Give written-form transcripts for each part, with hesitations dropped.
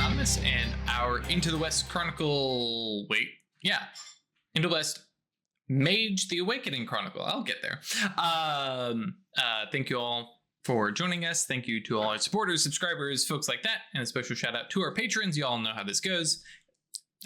Anonymous, and our Into the West Chronicle. Into the West Mage the Awakening Chronicle. I'll get there. Thank you all for joining us. Thank you to all our supporters, subscribers, folks like that, and a special shout out to our patrons. You all know how this goes.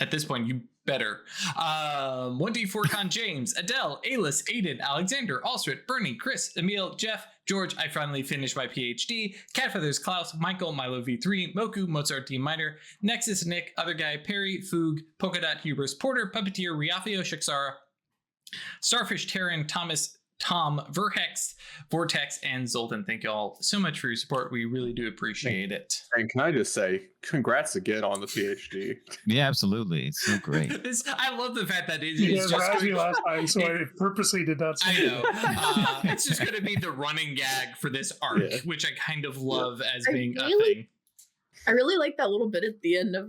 At this point, you better. 1D4 Con James, Adele, Alis, Aiden, Alexander, Alstrid, Bernie, Chris, Emil, Jeff, George, I finally finished my PhD, Catfeathers, Klaus, Michael, Milo V3, Moku, Mozart D Minor, Nexus, Nick, Other Guy, Perry, Foog, Polkadot, Hubris, Porter, Puppeteer, Riafio, Shixara, Starfish, Terran, Thomas, Tom, Verhex, Vortex, and Zoltan. Thank you all so much for your support. We really do appreciate it. And can I just say, congrats again on the PhD. Yeah, absolutely. It's so great. I love the fact that it's just asked me last time, so I purposely did not say it. I know. It's just going to be the running gag for this arc, which I kind of love as being a thing. I really like that little bit at the end of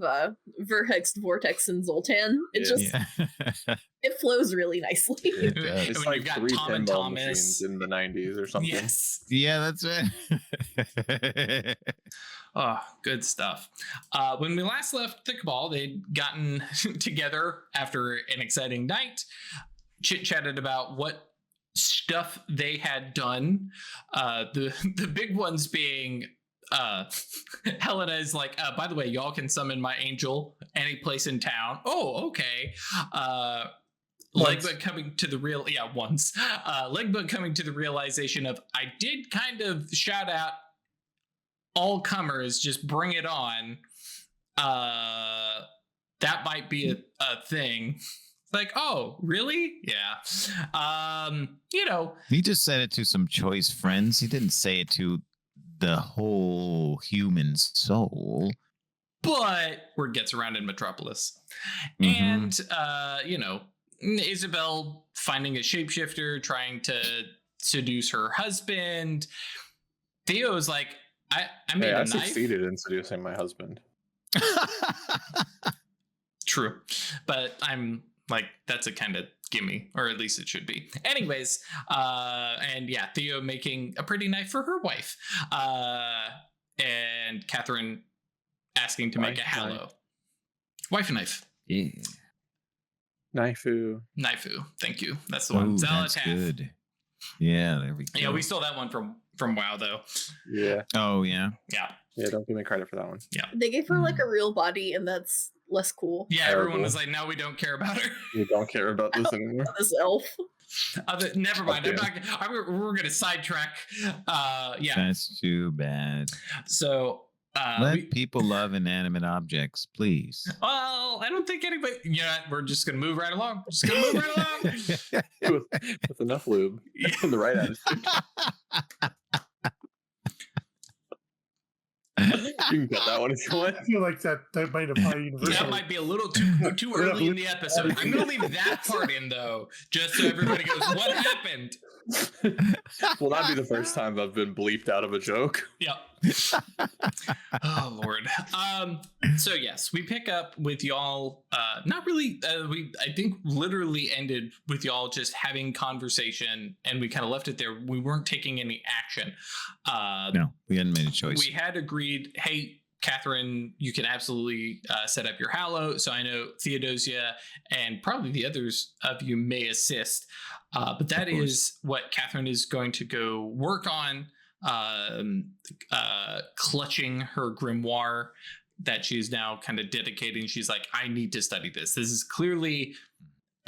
Verhex, Vortex, and Zoltan. It it flows really nicely. It does. It's like you've got 3 Tom and pinball Thomas machines in the 90s or something. Yes. Yeah, that's it. Oh, good stuff. When we last left the Cabal, they'd gotten together after an exciting night, chit-chatted about what stuff they had done. The big ones being Helena is like, by the way, y'all can summon my angel any place in town. Oh, okay. Legbug coming to the Legbug coming to the realization of, I did kind of shout out all comers, just bring it on. That might be a thing. Like, oh, really? Yeah. He just said it to some choice friends. He didn't say it to the whole human soul. But word gets around in Metropolis. And, Isabel finding a shapeshifter, trying to seduce her husband. Theo's like, I made a knife. I succeeded in seducing my husband. True. But I'm like, that's a kind of gimme, or at least it should be. Anyways, Theo making a pretty knife for her wife. And Catherine asking to make a hallow. Wife and knife. Yeah. Knifeu. Thank you. That's the one. That's good. Yeah, there we go. Yeah, we stole that one from WoW though. Yeah. Oh yeah. Yeah, don't give me credit for that one. Yeah. They gave her like a real body, and that's less cool. Yeah, everyone was like, no, we don't care about her. You don't care about this anymore. This elf. Never mind. We're gonna sidetrack. That's too bad. So let people love inanimate objects, please. Well, I don't think anybody. We're just gonna move right along. With enough lube in the right attitude. You can cut that one if you want. I feel like that might apply universally. That might be a little too early in the episode. I'm going to leave that part in, though, just so everybody goes, what happened? Will not be the first time I've been bleeped out of a joke. Yep. Oh, Lord. So, yes, we pick up with y'all. Not really. I think literally ended with y'all just having conversation, and we kind of left it there. We weren't taking any action. No, we hadn't made a choice. We had agreed, hey, Catherine, you can absolutely set up your hallow. So I know Theodosia and probably the others of you may assist. But that is what Catherine is going to go work on, clutching her grimoire that she's now kind of dedicating. She's like, I need to study this. This is clearly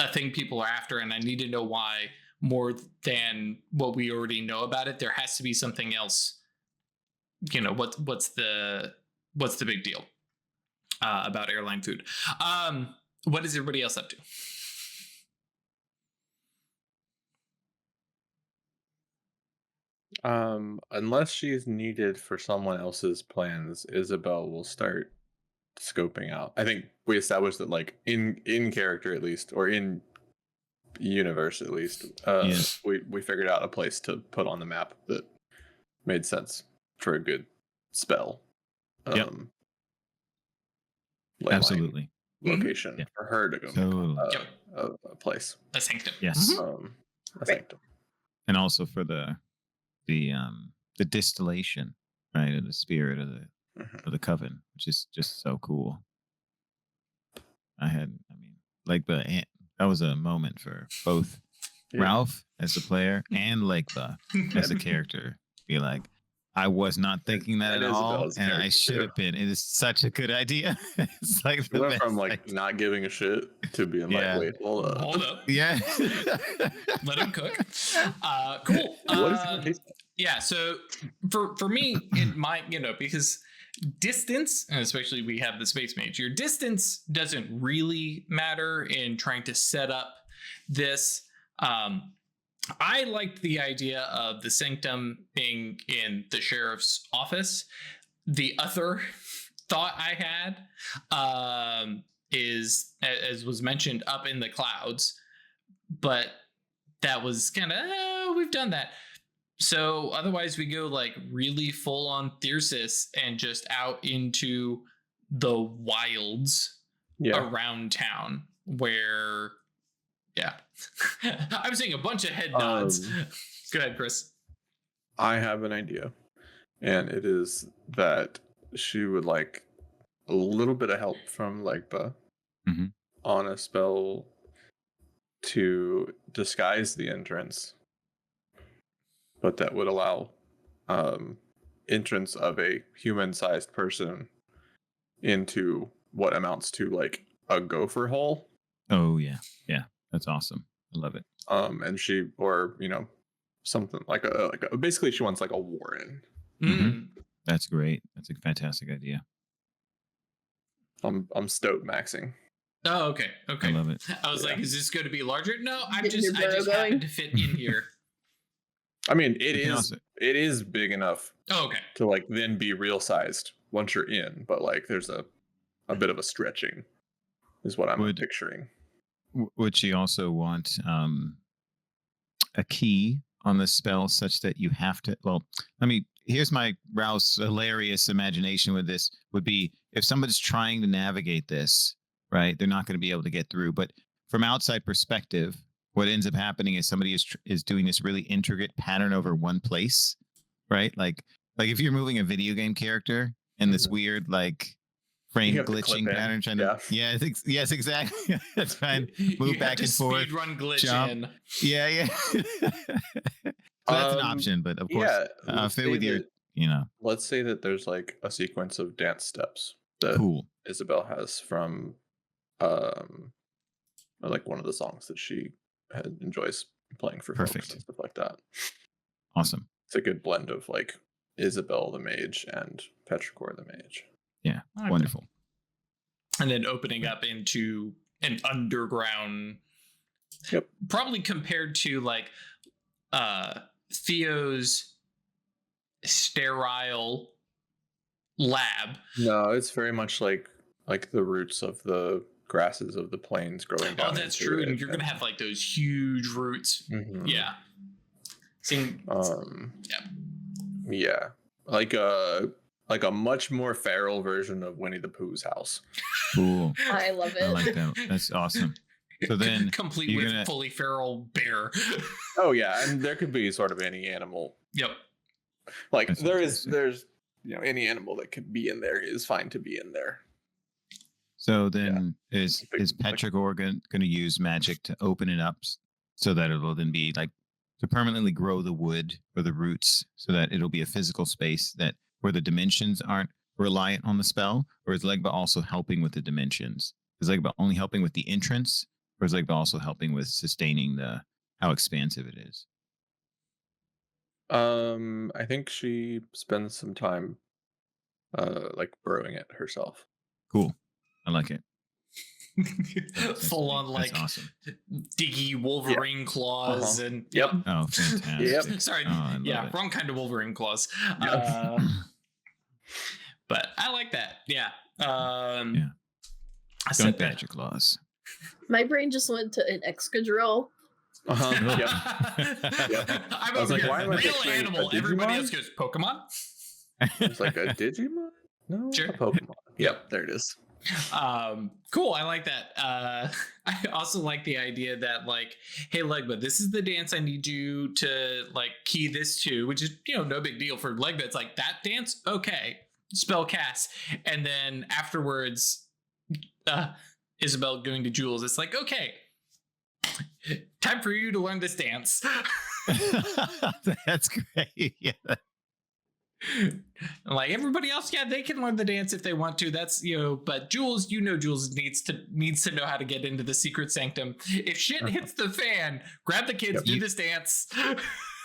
a thing people are after, and I need to know why more than what we already know about it. There has to be something else. What's the big deal about airline food? What is everybody else up to? Unless she's needed for someone else's plans, Isabel will start scoping out. I think we established that, like, in character at least, or in universe at least, we figured out a place to put on the map that made sense for a good spell. Absolutely. Location for her to go make a place. A sanctum. Yes. A sanctum. And also for the distillation, right, of the spirit of of the coven, which is just so cool. Legba, that was a moment for both Ralph as the player and Legba as a character. Be like, I was not thinking that at all, and I should have been. It is such a good idea. It's like we went from like not giving a shit to being like, wait, hold up. Yeah. Let him cook. Cool. What is it taste like? Yeah, so for me, it might, because distance, and especially we have the space mage, your distance doesn't really matter in trying to set up this. I liked the idea of the sanctum being in the sheriff's office. The other thought I had is, as was mentioned, up in the clouds, but that was kind of, we've done that. So otherwise we go like really full on Thyrsis and just out into the wilds around town where, I'm seeing a bunch of head nods. Go ahead, Chris. I have an idea, and it is that she would like a little bit of help from Legba on a spell to disguise the entrance, but that would allow entrance of a human-sized person into what amounts to like a gopher hole. Oh yeah, that's awesome. I love it. And she, or something like a basically she wants like a warren. That's great. That's a fantastic idea. I'm stoked maxing. Oh, okay. I love it. I was like, is this going to be larger? No, I just happened to fit in here. I mean, it is big enough. Oh, okay. To like then be real sized once you're in, but like there's a bit of a stretching, is what I'm picturing. Would she also want a key on the spell such that you have to? Well, here's my Rouse hilarious imagination with this would be if somebody's trying to navigate this, right? They're not going to be able to get through. But from outside perspective, what ends up happening is somebody is doing this really intricate pattern over one place, right? Like if you're moving a video game character and this weird like frame glitching pattern trying to yes, exactly. That's fine. Move back and forth. Speed run glitch jump. in. Yeah. So that's an option, but of course, fit with your, Let's say that there's like a sequence of dance steps that Isabel has from, like one of the songs that she enjoys playing for folks and stuff like that. Awesome. It's a good blend of like Isabel the mage and Petrichor the mage. Yeah, wonderful. And then opening up into an underground, probably compared to like Theo's sterile lab. No, it's very much like the roots of the grasses of the plains growing down. Oh, that's true. And you're gonna have like those huge roots. Yeah. Yeah. Like a much more feral version of Winnie the Pooh's house. Cool. I love it. I like that. That's awesome. So then complete with fully feral bear. Oh yeah, and there could be sort of any animal. Yep. Like there's any animal that could be in there is fine to be in there. So then is Petrichor going to use magic to open it up so that it'll then be like to permanently grow the wood or the roots so that it'll be a physical space that where the dimensions aren't reliant on the spell? Or is Legba also helping with the dimensions? Is Legba only helping with the entrance? Or is Legba also helping with sustaining how expansive it is? I think she spends some time like burrowing it herself. Cool. I like it. Full on like awesome. diggy Wolverine claws and Oh, fantastic. Sorry, wrong kind of Wolverine claws. But I like that. I said Patrick claws. My brain just went to an Excadrill. I'm over here. Real animal. Everybody else goes Pokemon. It's like a Digimon? No, sure. A Pokemon. Yep, there it is. Cool. I like that. I also like the idea that like, hey Legba, this is the dance I need you to like key this to, which is no big deal for Legba. It's like that dance, okay, spell cast, and then afterwards, Isabel going to Jules. It's like, okay, time for you to learn this dance. That's great. Yeah. Like everybody else, yeah, they can learn the dance if they want to. That's, but Jules, Jules needs to know how to get into the secret sanctum. If shit hits the fan, grab the kids, do this dance.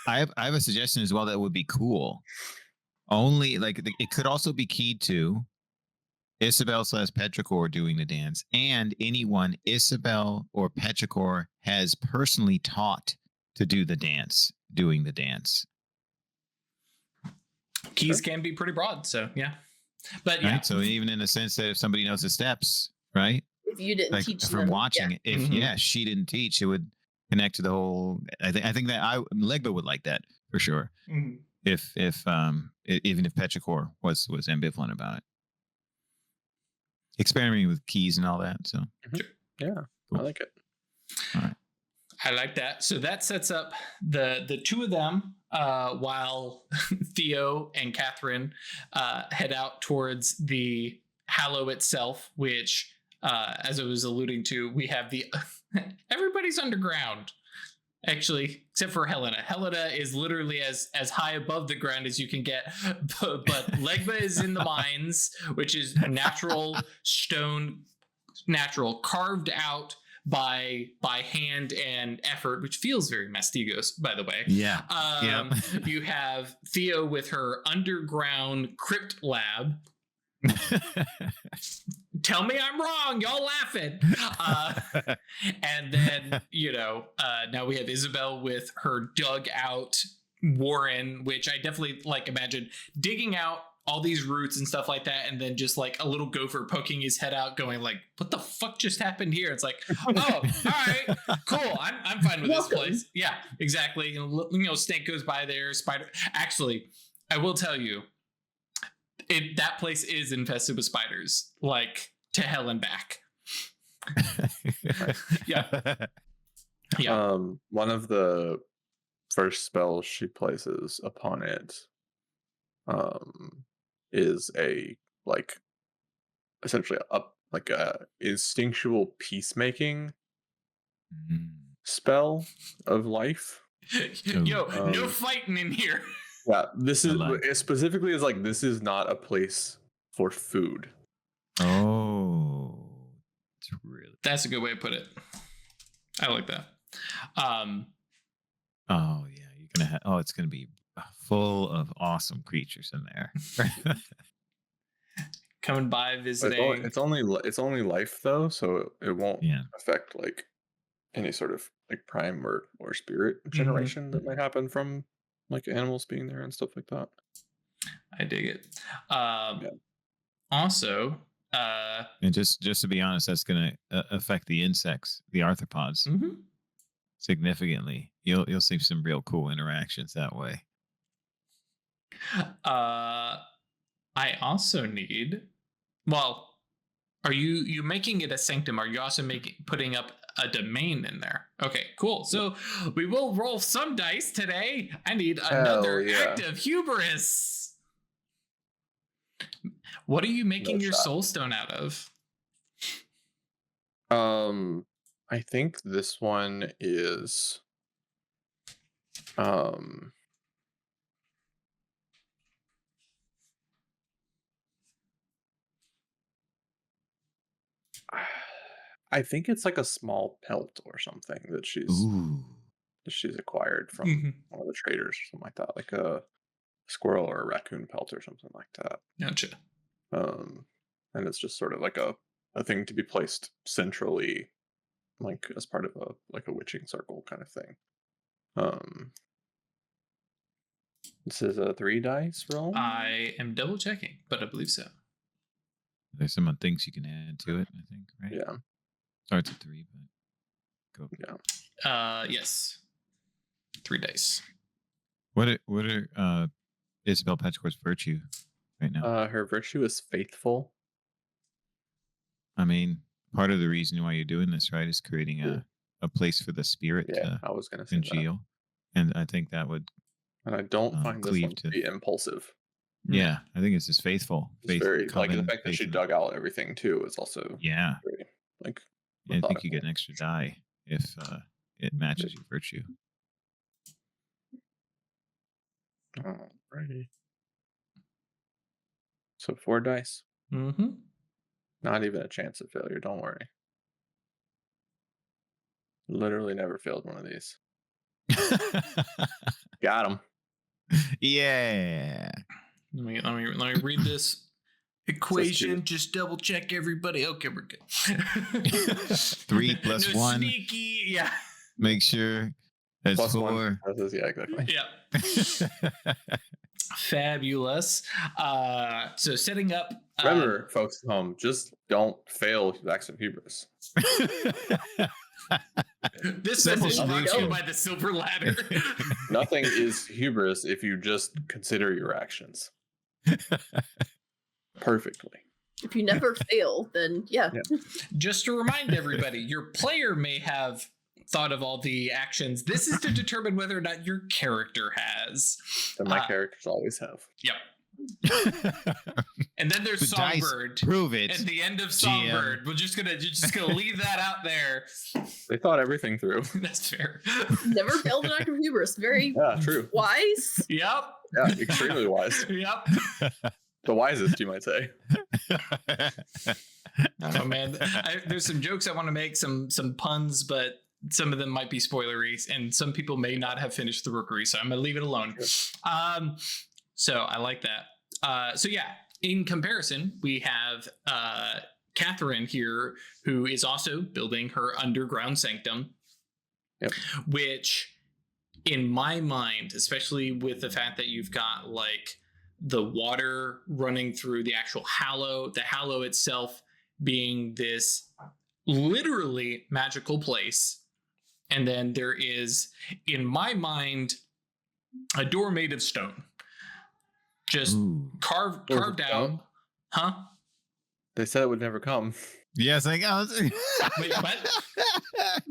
I have a suggestion as well that would be cool. Only it could also be keyed to Isabel / Petrichor doing the dance, and anyone Isabel or Petrichor has personally taught to do the dance, doing the dance. Keys can be pretty broad, so yeah. But yeah. Right? So even in the sense that if somebody knows the steps, right? If you didn't teach from them, watching it, if she didn't teach, it would connect to the whole. I think that Legba would like that for sure. Mm-hmm. If even if Petrichor was ambivalent about it, experimenting with keys and all that. So yeah, cool. I like it. All right. I like that. So that sets up the two of them while Theo and Catherine head out towards the Hallow itself, which, as I was alluding to, we have everybody's underground, actually, except for Helena. Helena is literally as high above the ground as you can get, but Legba is in the mines, which is natural stone, carved out by hand and effort, which feels very Mastigos, by the way. Yeah. You have Theo with her underground crypt lab. Tell me I'm wrong, y'all laughing. And then, now we have Isabel with her dug out warren, which I definitely imagine digging out all these roots and stuff like that, and then just a little gopher poking his head out going what the fuck just happened here? It's oh, all right, cool, I'm fine with this place. Yeah, exactly. Snake goes by there, spider. Actually, I will tell you, that place is infested with spiders, to hell and back. Yeah. One of the first spells she places upon it is essentially a instinctual peacemaking spell of life. No fighting in here. Yeah, this is specifically this is not a place for food. Oh, that's a good way to put it. I like that. Oh yeah, you're gonna have. Oh, it's gonna be full of awesome creatures in there. Coming by, visiting. It's only life though, so it won't affect any sort of prime or spirit generation that might happen from animals being there and stuff like that. I dig it. Also, and just to be honest, that's going to affect the insects, the arthropods, significantly. You'll see some real cool interactions that way. I also need. Well, are you making it a sanctum? Are you also putting up a domain in there? Okay, cool. So we will roll some dice today. I need another act of hubris. What are you making your soul stone out of? I think this one is I think it's a small pelt or something that she's acquired from one of the traders or something like that, like a squirrel or a raccoon pelt or something like that. Gotcha. And it's just sort of a thing to be placed centrally, as part of a witching circle kind of thing. This is a 3 dice roll. I am double checking, but I believe so. There's some things you can add to it, I think, right? Yeah. Starts at 3, but go. Yeah. Yes. 3 dice. What are Isabel Petrichor's virtue right now? Her virtue is faithful. I mean, part of the reason why you're doing this, right, is creating a place for the spirit I was going to say congeal. And I think that would and I don't find this one to be impulsive. Yeah, I think it's just faithful. It's very like the fact that she dug out everything too is also very, like. I think you get an extra die if it matches your virtue. Alrighty. So 4 dice. Mm-hmm. Not even a chance of failure. Don't worry. Literally never failed one of these. Got him. Yeah. Let me read this equation. Just double check everybody. Okay, we're good. 3 plus no 1. Sneaky. Yeah. Make sure that's Plus 4. 1. Yeah, exactly. Yeah. Fabulous. So setting up. Remember, folks at home, just don't fail Acts of Hubris. This message brought to you by the Silver Ladder. Nothing is hubris if you just consider your actions perfectly. If you never fail, then yeah. Just to remind everybody, your player may have thought of all the actions. This is to determine whether or not your character has. And my characters always have. Yep. And then there's The Songbird. Prove it. At the end of GM. Songbird, you're just gonna leave that out there. They thought everything through. That's fair. Never failed an act of hubris. Very true. wise. Yep. Yeah, extremely wise. Yep. The wisest, you might say. Oh man, there's some jokes I want to make, some puns, but some of them might be spoilery, and some people may not have finished the rookery, so I'm gonna leave it alone. So I like that. So yeah, in comparison, we have Catherine here, who is also building her underground sanctum, which, in my mind, especially with the fact that you've got like the water running through the actual hallow, the hallow itself being this literally magical place, and then there is, in my mind, a door made of stone. Just carved out. Huh? They said it would never come. Yes, I got. Wait, what?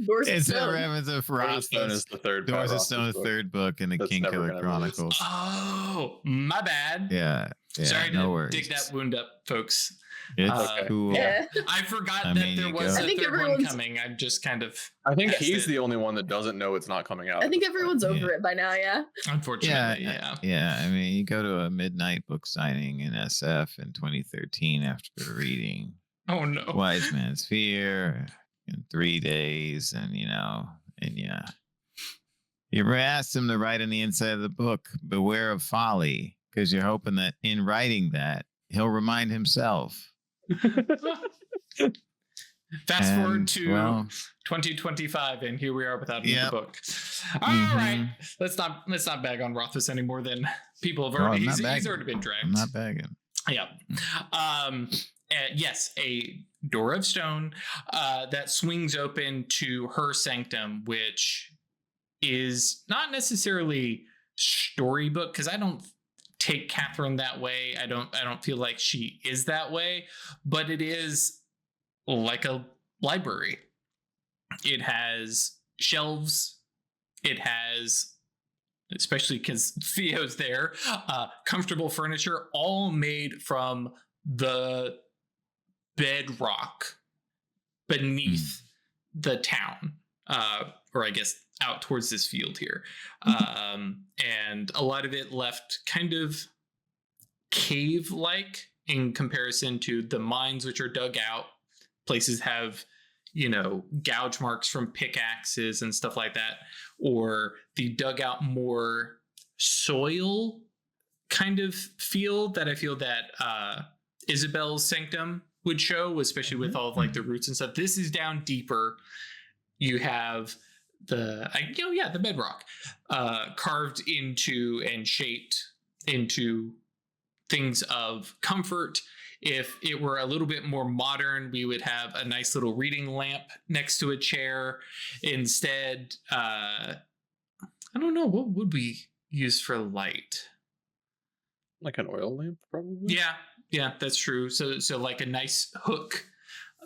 Doors of It's a Stone. reference of Doors of Stone is the third. Doors of Pat Stone, Ross's book. third book in the That's King never Killer gonna Chronicles. Oh, my bad. Yeah. Sorry no to worries. dig that wound up, folks. It's Okay. cool. Yeah. I forgot I that mean, there you was go. a I think third one everyone's- coming. I'm just kind of, I think Yes, he's it- the only one that doesn't know it's not coming out. I think everyone's over Yeah. it by now, yeah. unfortunately, Yeah. I mean, you go to a midnight book signing in SF in 2013 after reading Oh no. Wise Man's Fear in 3 days, and you asked him to write on the inside of the book, "Beware of folly," because you're hoping that in writing that he'll remind himself. Fast forward And, to well, 2025, and here we are without another Yep. book. All right, let's not bag on Rothfuss any more than people have already. I'm not He's bagging. already been dragged. I'm not begging. Yeah. Yes, a door of stone that swings open to her sanctum, which is not necessarily storybook, because I don't take Catherine that way. I don't feel like she is that way, but it is like a library. It has shelves. It has, especially because Theo's there, comfortable furniture, all made from the bedrock beneath the town, or I guess out towards this field here. And a lot of it left kind of cave-like in comparison to the mines, which are dug out. Places have, gouge marks from pickaxes and stuff like that, or the dug out more soil kind of feel that I feel that Isabel's sanctum would show, especially with all of like the roots and stuff. This is down deeper. You have the bedrock carved into and shaped into things of comfort. If it were a little bit more modern, we would have a nice little reading lamp next to a chair. Instead, I don't know, what would we use for light? Like an oil lamp, probably. Yeah, that's true. So like a nice hook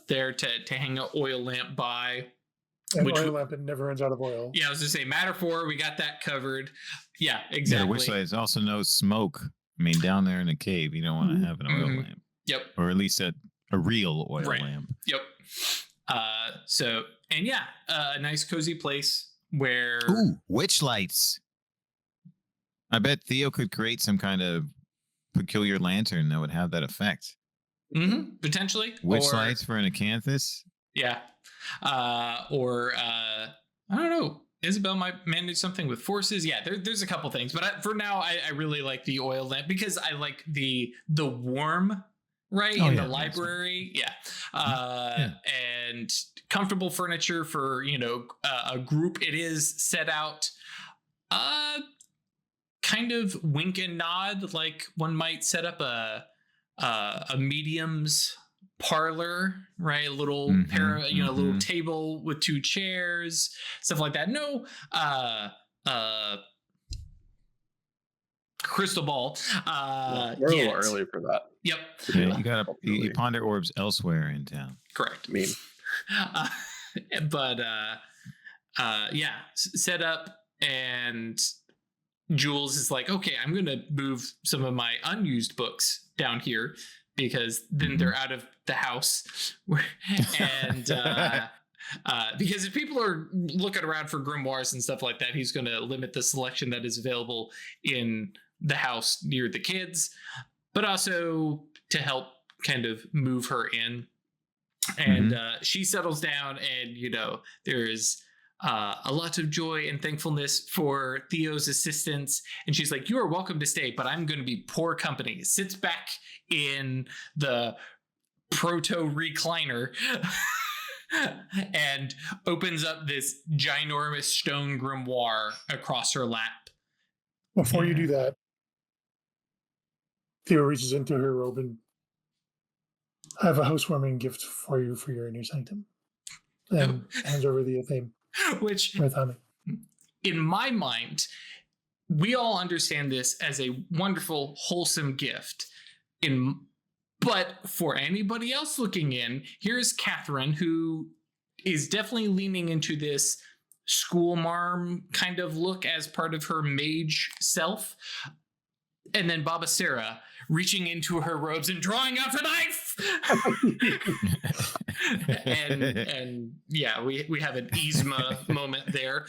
there to hang an oil lamp by. An Which oil lamp, it never runs out of oil. Yeah, I was gonna say Matter 4, we got that covered. Yeah, Yeah, exactly. which there's also no smoke I mean, down there in a cave, you don't want to have an oil Mhm. lamp, Yep. or at least a real oil Right. lamp. Yep. A nice cozy place where Ooh, witch lights. I bet Theo could create some kind of peculiar lantern that would have that effect. Potentially Witch or, lights for an acanthus. Yeah. I don't know. Isabel might manage something with forces. Yeah, there's a couple things, but for now, I really like the oil lamp because I like the warm, right, Oh, in yeah, the that's library. Yeah. Yeah. And comfortable furniture for a group. It is set out, kind of wink and nod, like one might set up a medium's parlor, right? A little little table with 2 chairs, stuff like that. No crystal ball. We're a little early for that. Yep. Yeah, you gotta you ponder orbs elsewhere in town. Correct. Mean. Set up, and Jules is like, okay, I'm going to move some of my unused books down here because then they're out of the house. And because if people are looking around for grimoires and stuff like that, he's going to limit the selection that is available in the house near the kids, but also to help kind of move her in. And she settles down, and there is a lot of joy and thankfulness for Theo's assistance. And she's like, you are welcome to stay, but I'm going to be poor company. Sits back in the proto recliner and opens up this ginormous stone grimoire across her lap. Before you do that, Theo reaches into her robe and I have a housewarming gift for you for your inner sanctum. And hands over the thing. Which, Right on me. In my mind, we all understand this as a wonderful, wholesome gift. But for anybody else looking in, here's Catherine, who is definitely leaning into this school marm kind of look as part of her mage self. And then Baba Sarah reaching into her robes and drawing out a knife. and yeah, we have an Yzma moment there.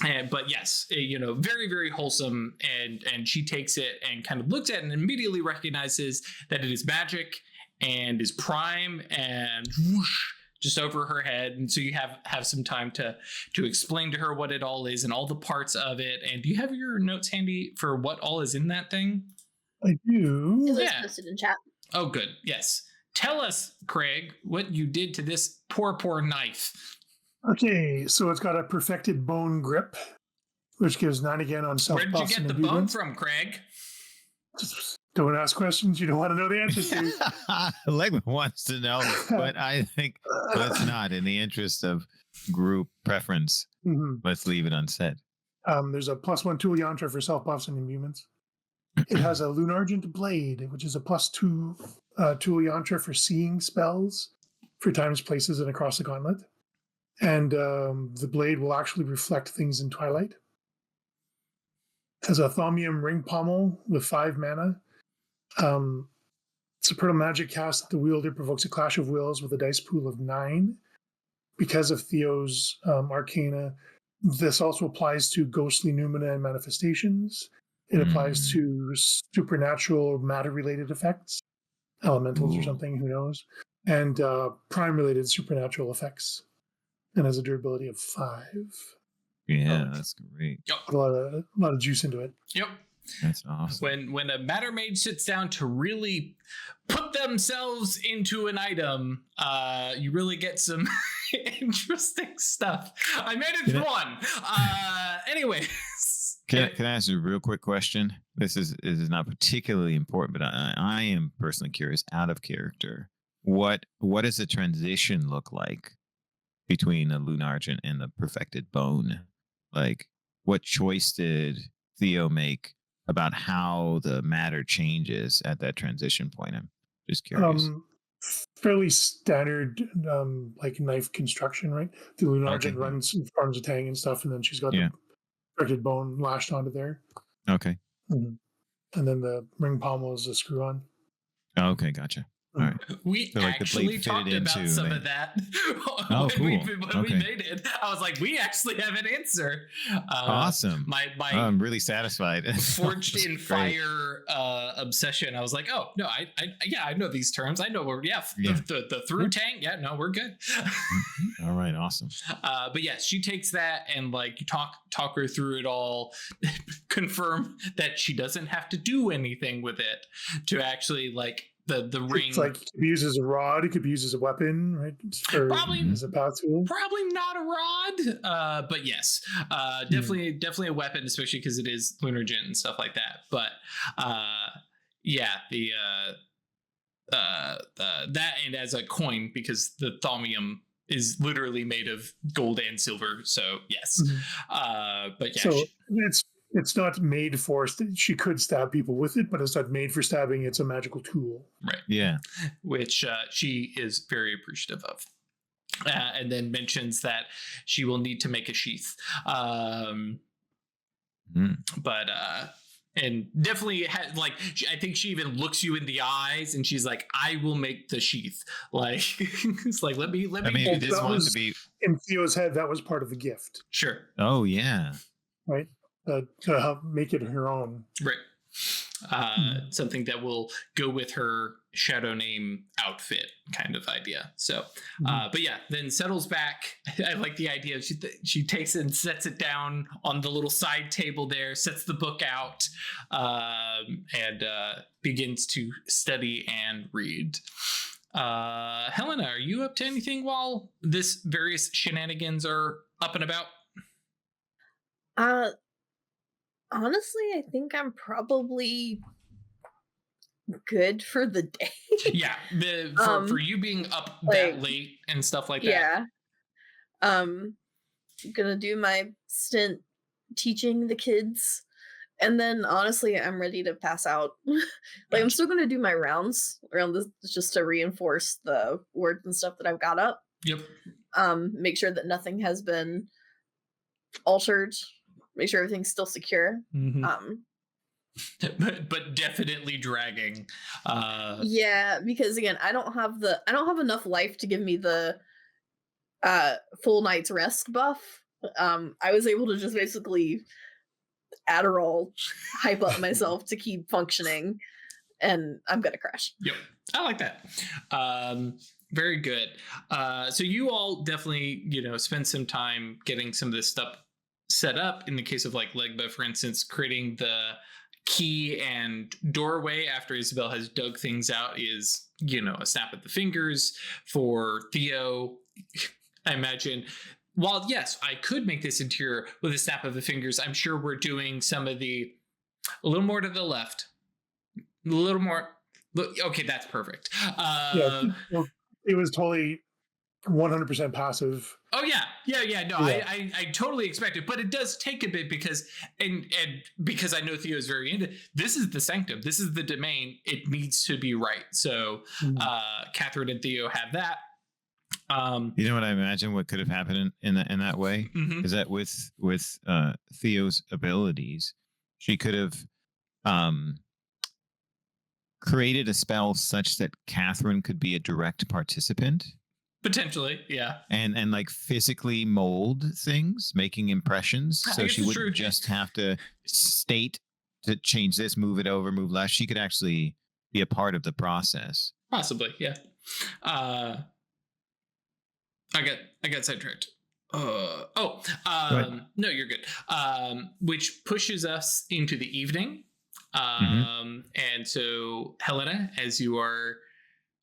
But yes, very, very wholesome. And she takes it and kind of looks at it and immediately recognizes that it is magic and is prime, and whoosh, just over her head. And so you have some time to explain to her what it all is and all the parts of it. And do you have your notes handy for what all is in that thing? I do. It's posted in chat. Oh, good. Yes. Tell us, Craig, what you did to this poor knife. Okay, so it's got a perfected bone grip, which gives 9 again on self. Where did you get the bone from, Craig? Just don't ask questions you don't want to know the answers to. Legman wants to know, but I think let's not, in the interest of group preference. Let's leave it unsaid. There's a +1 tool yantra for self buffs and imbuements. It has a Lunargent blade, which is a +2 tool yantra for seeing spells for times, places, and across the gauntlet. And the blade will actually reflect things in twilight. It has a Thaumium ring pommel with 5 mana. It's a Supernal magic cast that the wielder provokes a clash of wills with a dice pool of 9. Because of Theo's arcana, this also applies to ghostly noumena and manifestations. It applies to supernatural matter-related effects, elementals or something, who knows, and prime-related supernatural effects, and has a durability of 5. Yeah, that's great. Yep. A lot of juice into it. Yep. That's awesome. When a matter mage sits down to really put themselves into an item, you really get some interesting stuff. I managed one. Anyways. Can I ask you a real quick question? This is not particularly important, but I am personally curious, out of character. What does the transition look like between a Lunargent and the perfected bone? Like, what choice did Theo make about how the matter changes at that transition point? I'm just curious. Fairly standard, like knife construction, right? The Lunargent runs forms a tang and stuff, and then she's got the perfected bone lashed onto there. Okay. and then the ring pommel is a screw on. Oh, okay, gotcha. All right. We So, like, the blade actually talked fitted about into some the- of that Oh, when, we, cool. when we Okay. made it. I was like, we actually have an answer. Awesome. My I'm really satisfied. forged in Great. fire obsession. I was like, oh no, I know these terms. I know where the through tank. Yeah, no, we're good. All right, awesome. But yes, she takes that and like you talk her through it all, confirm that she doesn't have to do anything with it to actually like the ring. It's like it could be used as a rod, it could be used as a weapon, right? Or Probably- as a path tool. Probably not a rod, but yes, definitely a weapon, especially because it is lunar gin and stuff like that. But yeah, the that and as a coin because the thaumium is literally made of gold and silver. So yes, but yeah, So it's not made for. She could stab people with it, but it's not made for stabbing. It's a magical tool. right. Yeah. Which she is very appreciative of. And then mentions that she will need to make a sheath. But and definitely I think she even looks you in the eyes and she's like, I will make the sheath. Like it's like let me I mean, Well, this that one was- to be. In Theo's head, that was part of the gift, sure. Oh yeah. right? To help make it her own. Right. Something that will go with her shadow name outfit kind of idea. So, but yeah, then settles back. I like the idea. She takes it and sets it down on the little side table there, sets the book out, and begins to study and read. Helena, are you up to anything while this various shenanigans are up and about? Honestly, I think I'm probably good for the day. Yeah, for you being up like, that late and stuff like that. Yeah. Gonna do my stint teaching the kids. And then honestly, I'm ready to pass out. I'm still gonna do my rounds around this just to reinforce the words and stuff that I've got up. Yep. Make sure that nothing has been altered. Make sure everything's still secure. But definitely dragging. Yeah, because again, I don't have enough life to give me the full night's rest buff. I was able to just basically Adderall hype up myself to keep functioning, and I'm gonna crash. Yep, I like that. Very good. So you all definitely spend some time getting some of this stuff set up. In the case of like Legba, for instance, creating the key and doorway after Isabel has dug things out is a snap of the fingers. For Theo, I imagine, while yes, I could make this interior with a snap of the fingers, I'm sure we're doing some of a little more to the left, a little more. Okay, that's perfect. Yeah, well, it was totally 100% passive. Oh yeah. No, yeah. I totally expect it, but it does take a bit because because I know Theo is very into this. Is the sanctum. This is the domain. It needs to be right. So, Catherine and Theo have that. You know what I imagine? What could have happened in that way is that with Theo's abilities, she could have created a spell such that Catherine could be a direct participant. Potentially, yeah. And like physically mold things, making impressions. So she wouldn't just have to state to change this, move it over, move left. She could actually be a part of the process. Possibly, yeah. I got sidetracked. No, you're good. Which pushes us into the evening. And so Helena, as you are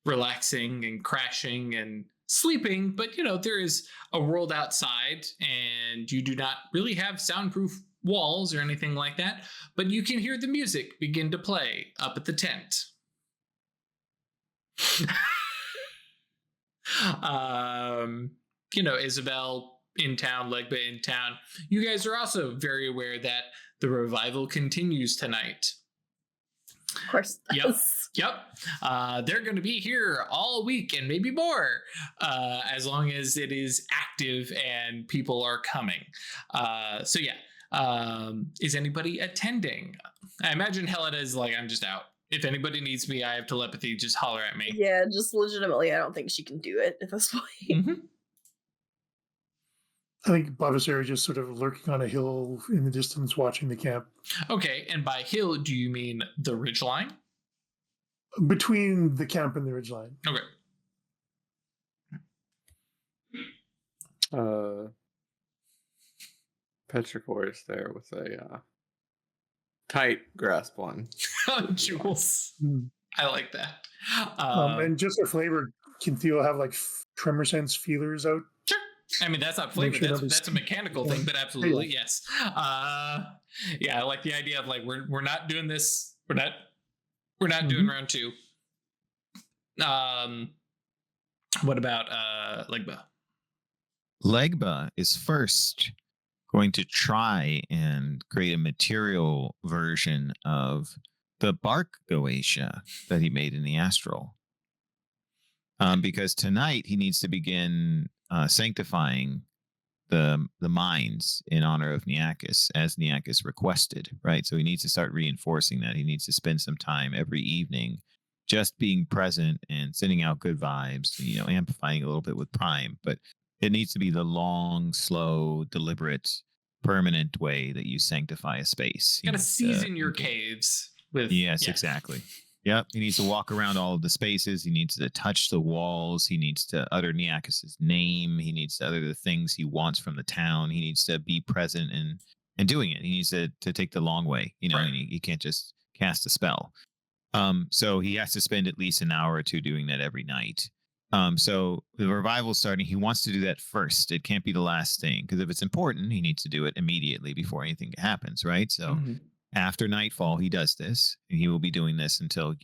relaxing and crashing and sleeping, but there is a world outside and you do not really have soundproof walls or anything like that, but you can hear the music begin to play up at the tent. Isabel in town, Legba in town. You guys are also very aware that the revival continues tonight. Of course. Yep. They're going to be here all week and maybe more, as long as it is active and people are coming. So yeah. Is anybody attending I imagine Helena is like, I'm just out. If anybody needs me, I have telepathy. Just holler at me. Yeah, just legitimately, I don't think she can do it at this point. Mhm. I think Blavasari just sort of lurking on a hill in the distance, watching the camp. Okay, and by hill, do you mean the ridgeline? Between the camp and the ridgeline. Okay. Petrichor is there with a tight grasp on. Jules. Mm. I like that. And just for flavor, can Theo have like tremor sense feelers out? Sure. I mean, that's not flavor. sure That's, nobody's- that's a mechanical thing, but absolutely, yes. Yeah, I like the idea of like we're not doing this. We're not doing round 2. What about Legba? Legba is first going to try and create a material version of the bark Goetia that he made in the astral. Because tonight he needs to begin sanctifying the mines in honor of Neakis, as Neakis requested, right? So he needs to start reinforcing that. He needs to spend some time every evening just being present and sending out good vibes, amplifying a little bit with Prime. But it needs to be the long, slow, deliberate, permanent way that you sanctify a space. You gotta season your caves with. Yes, exactly. Yep. He needs to walk around all of the spaces. He needs to touch the walls. He needs to utter Neakis' name. He needs to utter the things he wants from the town. He needs to be present and doing it. He needs to take the long way, Right. and he can't just cast a spell. So he has to spend at least an hour or two doing that every night. So the revival's starting. He wants to do that first. It can't be the last thing, because if it's important, he needs to do it immediately before anything happens, right? So Mhm. after nightfall, he does this, and he will be doing this until,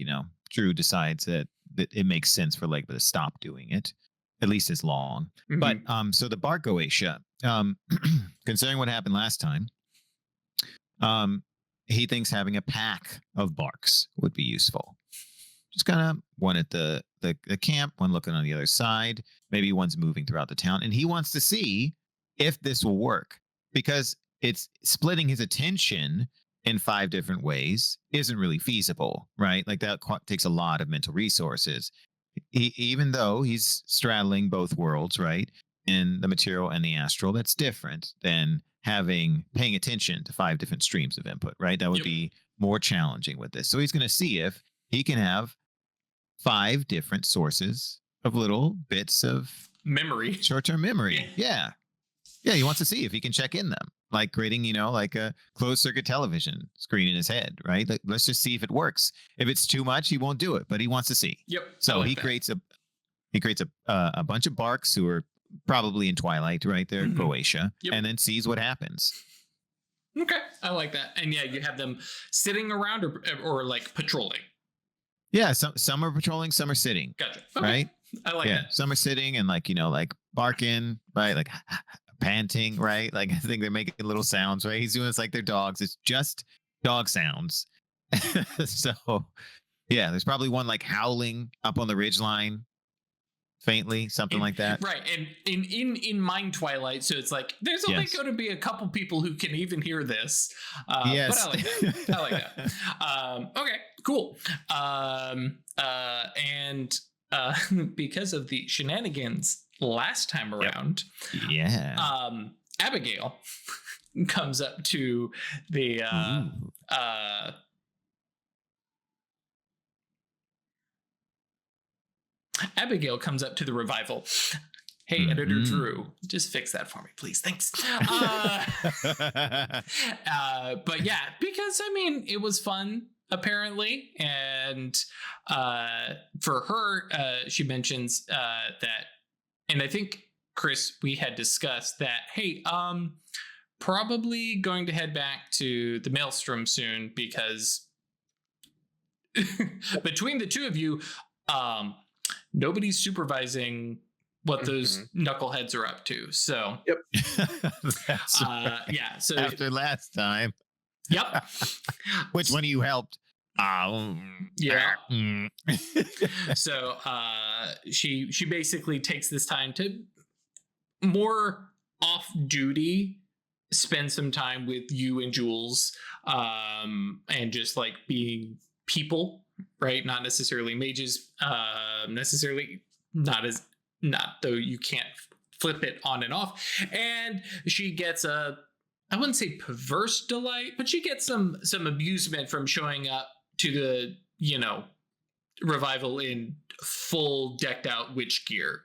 Drew decides that it makes sense for Legba to stop doing it, at least as long. Mhm. But so the Bark Goetia, considering what happened last time, he thinks having a pack of barks would be useful. Just kind of one at the camp, one looking on the other side. Maybe one's moving throughout the town, and he wants to see if this will work, because it's splitting his attention in 5 different ways isn't really feasible, right? Like that takes a lot of mental resources. Even though he's straddling both worlds, right, in the material and the astral, that's different than paying attention to 5 different streams of input, right? That would Yep. be more challenging with this. So he's going to see if he can have 5 different sources of little bits of Memory. short-term memory. Yeah. He wants to see if he can check in them, like creating, like a closed circuit television screen in his head, right? Let's just see if it works. If it's too much, he won't do it, but he wants to see. Yep. So I like he that. creates a bunch of barks who are probably in Twilight, right? They're Mhm. Goetia, Yep. and then sees what happens. Okay, I like that. And yeah, you have them sitting around or like patrolling. Yeah, some are patrolling, some are sitting, Gotcha. Okay. right? I like that. Some are sitting and like barking, right? Like panting, right? Like I think they're making little sounds, right? He's doing this like they're dogs. It's just dog sounds. So yeah, there's probably one like howling up on the ridgeline faintly, something like that. Right. And in Mind Twilight, so it's like there's only Yes. going to be a couple people who can even hear this. Yes. But I like that. I like that. Okay, cool. And because of the shenanigans last time around, Yeah. Abigail comes up to the Ooh. Abigail comes up to the revival. Hey, Editor Drew, just fix that for me, please. Thanks. But yeah, because I mean, it was fun apparently, and for her, she mentions that, and I think Chris, we had discussed that. Hey, probably going to head back to the Maelstrom soon, because between the two of you, nobody's supervising what those knuckleheads are up to. So, That's yeah. So after last time. Yep. Which one of you helped? Yeah. So she basically takes this time to more off duty spend some time with you and Jules, and just like being people, right? Not necessarily mages, necessarily not though you can't flip it on and off. And she gets I wouldn't say perverse delight, but she gets some amusement from showing up to the, revival in full decked out witch gear.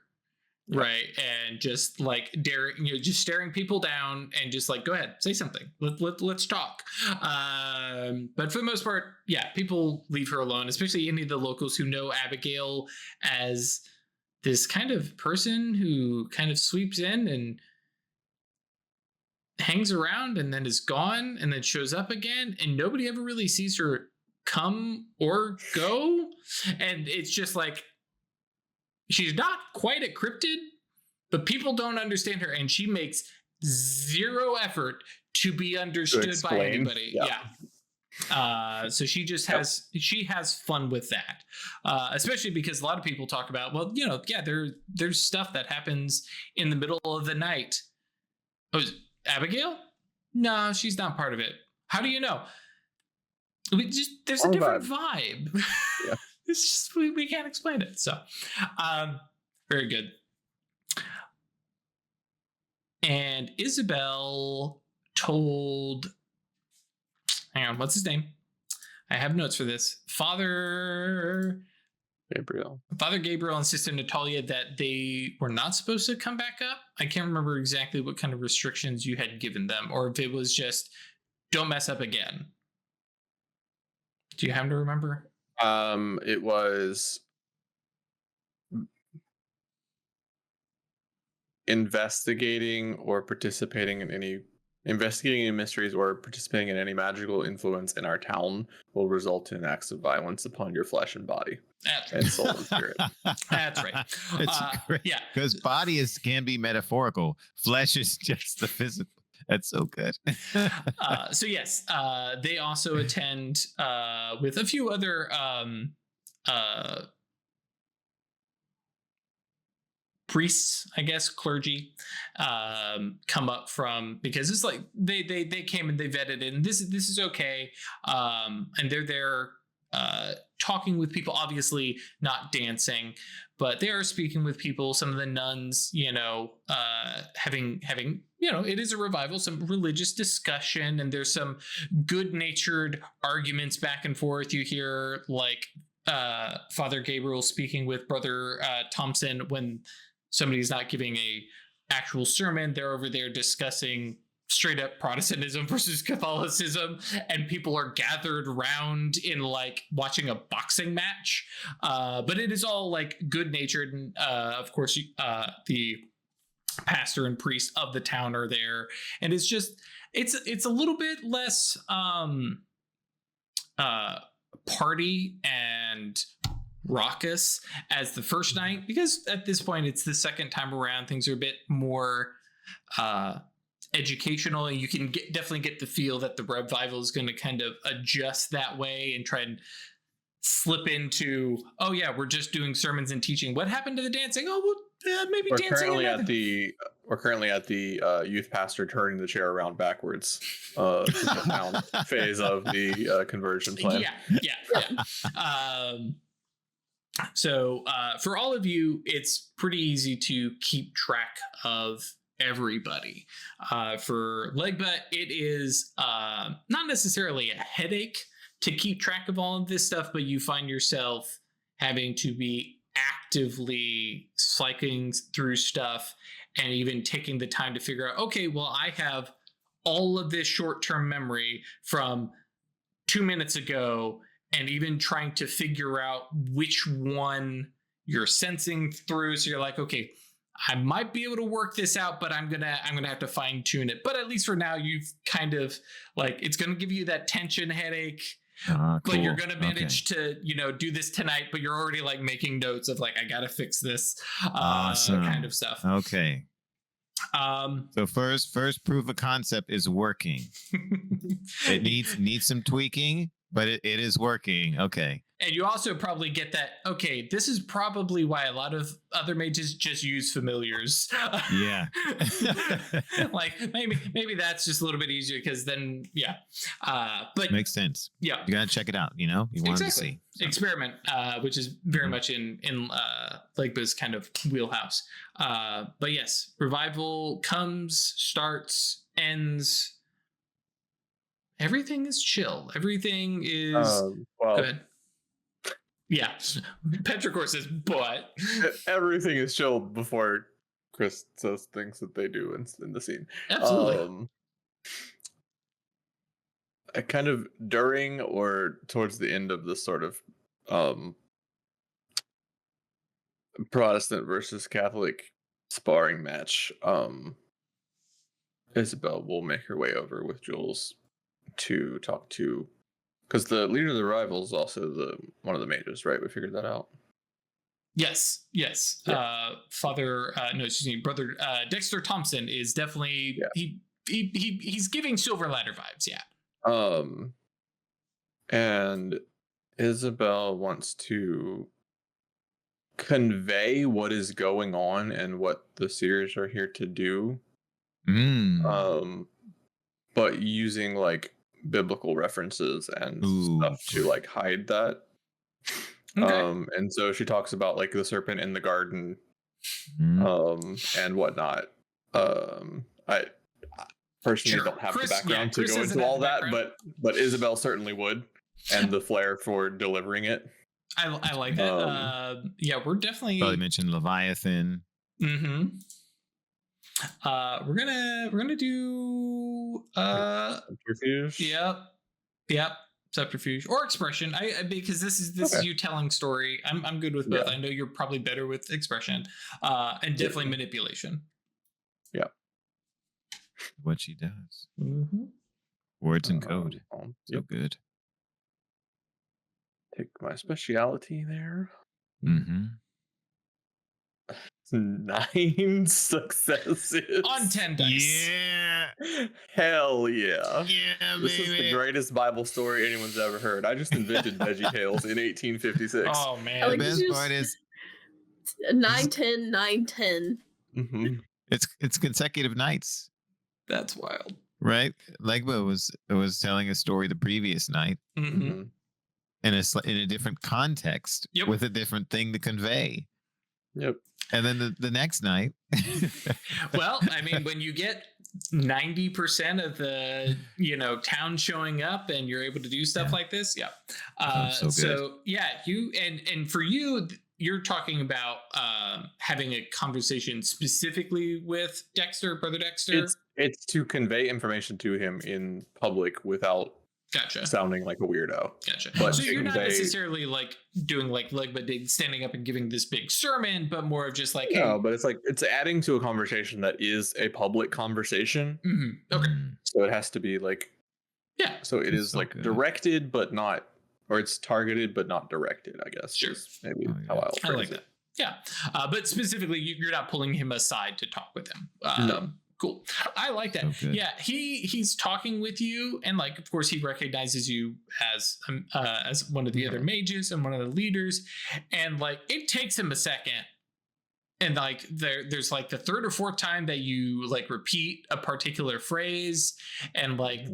Yep. Right. And just like just staring people down and just like, go ahead, say something. Let's talk. But for the most part, yeah, people leave her alone, especially any of the locals who know Abigail as this kind of person who kind of sweeps in and hangs around and then is gone and then shows up again, and nobody ever really sees her come or go. And it's just like, she's not quite a cryptid, but people don't understand her, and she makes zero effort to be understood by anybody. Yeah. So she just has fun with that, especially because a lot of people talk about, well, there's stuff that happens in the middle of the night. Oh, Abigail? No, she's not part of it. How do you know? There's a different vibe. Yeah. It's just we can't explain it. So, very good. And Isabel told, hang on, what's his name? I have notes for this. Father Gabriel and Sister Natalia that they were not supposed to come back up. I can't remember exactly what kind of restrictions you had given them, or if it was just don't mess up again. Do you happen to remember? It was investigating mysteries or participating in any magical influence in our town will result in acts of violence upon your flesh and body. That's right. And soul and spirit. That's right. It's great. Yeah, because body can be metaphorical. Flesh is just the physical. That's so good. So yes, they also attend with a few other priests, I guess, clergy, come up from, because it's like they came and they vetted it, and this is okay, and they're there talking with people, obviously not dancing, but they are speaking with people. Some of the nuns, having it is a revival, some religious discussion, and there's some good-natured arguments back and forth. You hear like Father Gabriel speaking with Brother Thompson when somebody's not giving a actual sermon. They're over there discussing straight up Protestantism versus Catholicism, and people are gathered around in like watching a boxing match. But it is all like good natured, and of course the pastor and priest of the town are there, and it's just it's a little bit less party and raucous as the first night, because at this point it's the second time around, things are a bit more educational, and you can definitely get the feel that the revival is going to kind of adjust that way and try and slip into, oh yeah, we're just doing sermons and teaching. What happened to the dancing? Oh, well, maybe we're dancing. We're currently at the youth pastor turning the chair around backwards phase of the conversion plan. Yeah. So for all of you, it's pretty easy to keep track of everybody. For Legba, it is not necessarily a headache to keep track of all of this stuff, but you find yourself having to be actively cycling through stuff and even taking the time to figure out, okay, well, I have all of this short-term memory from 2 minutes ago, and even trying to figure out which one you're sensing through. So you're like, okay, I might be able to work this out, but I'm gonna have to fine tune it. But at least for now, you've kind of like, it's gonna give you that tension headache, cool. But you're gonna manage to do this tonight. But you're already like making notes of like, I gotta fix this kind of stuff. Okay. So first proof of concept is working. It needs some tweaking, but it is working. Okay. And you also probably get that, okay, this is probably why a lot of other mages just use familiars. Yeah. Like maybe that's just a little bit easier because then, yeah. But Makes sense. yeah, You gotta check it out, you know? You want to see. So. Experiment, which is very much in Legba's kind of wheelhouse. But yes, revival comes, starts, ends. Everything is chill. Everything is well, good. Yeah, Petrichor says, but everything is chill before Chris says things that they do in the scene. absolutely. Kind of during or towards the end of this sort of Protestant versus Catholic sparring match, Isabel will make her way over with Jules to talk to, because the leader of the rival is also one of the mages, right? We figured that out. Yes. Yeah. Brother Dexter Thompson is definitely he's giving Silver Ladder vibes. Yeah. And Isabel wants to convey what is going on and what the Seers are here to do. But using like biblical references and stuff to like hide that. Okay. And so she talks about like the serpent in the garden, and whatnot. I personally don't have the background to go into all that, but Isabel certainly would, and the flair for delivering it. I like that. Yeah, we're definitely probably mentioned Leviathan. Mm-hmm. We're gonna do subterfuge. Yep. Subterfuge or expression. I because this is you telling story. I'm good with both. Yeah. I know you're probably better with expression. And definitely manipulation. Yeah. What she does. Words and code. So good. Take my speciality there. 9 successes on 10 dice. Yeah, hell yeah. This baby. is the greatest Bible story anyone's ever heard. I just invented Veggie Tales in 1856. Oh man, the best part is 9, 10, 9, 10. It's consecutive nights. That's wild, right? Legba was telling a story the previous night. In a different context, with a different thing to convey. Yep. And then the next night. Well, I mean, when you get 90% of the town showing up and you're able to do stuff like this, so yeah, you and for you, you're talking about having a conversation specifically with Dexter, Brother Dexter. It's to convey information to him in public without sounding like a weirdo. Gotcha. But so you're not necessarily like doing like Legba did, standing up and giving this big sermon, but more of just like no, but it's adding to a conversation that is a public conversation. Okay. So it has to be like So it is so like good. Directed but not, or it's targeted but not directed, I guess. Sure. Maybe how I'll phrase I like that. Yeah. But specifically you're not pulling him aside to talk with him. No. Cool. I like that. So yeah, he's talking with you, and like, of course, he recognizes you as one of the other mages and one of the leaders, and like, it takes him a second, and like, there's like the third or fourth time that you like repeat a particular phrase, and like,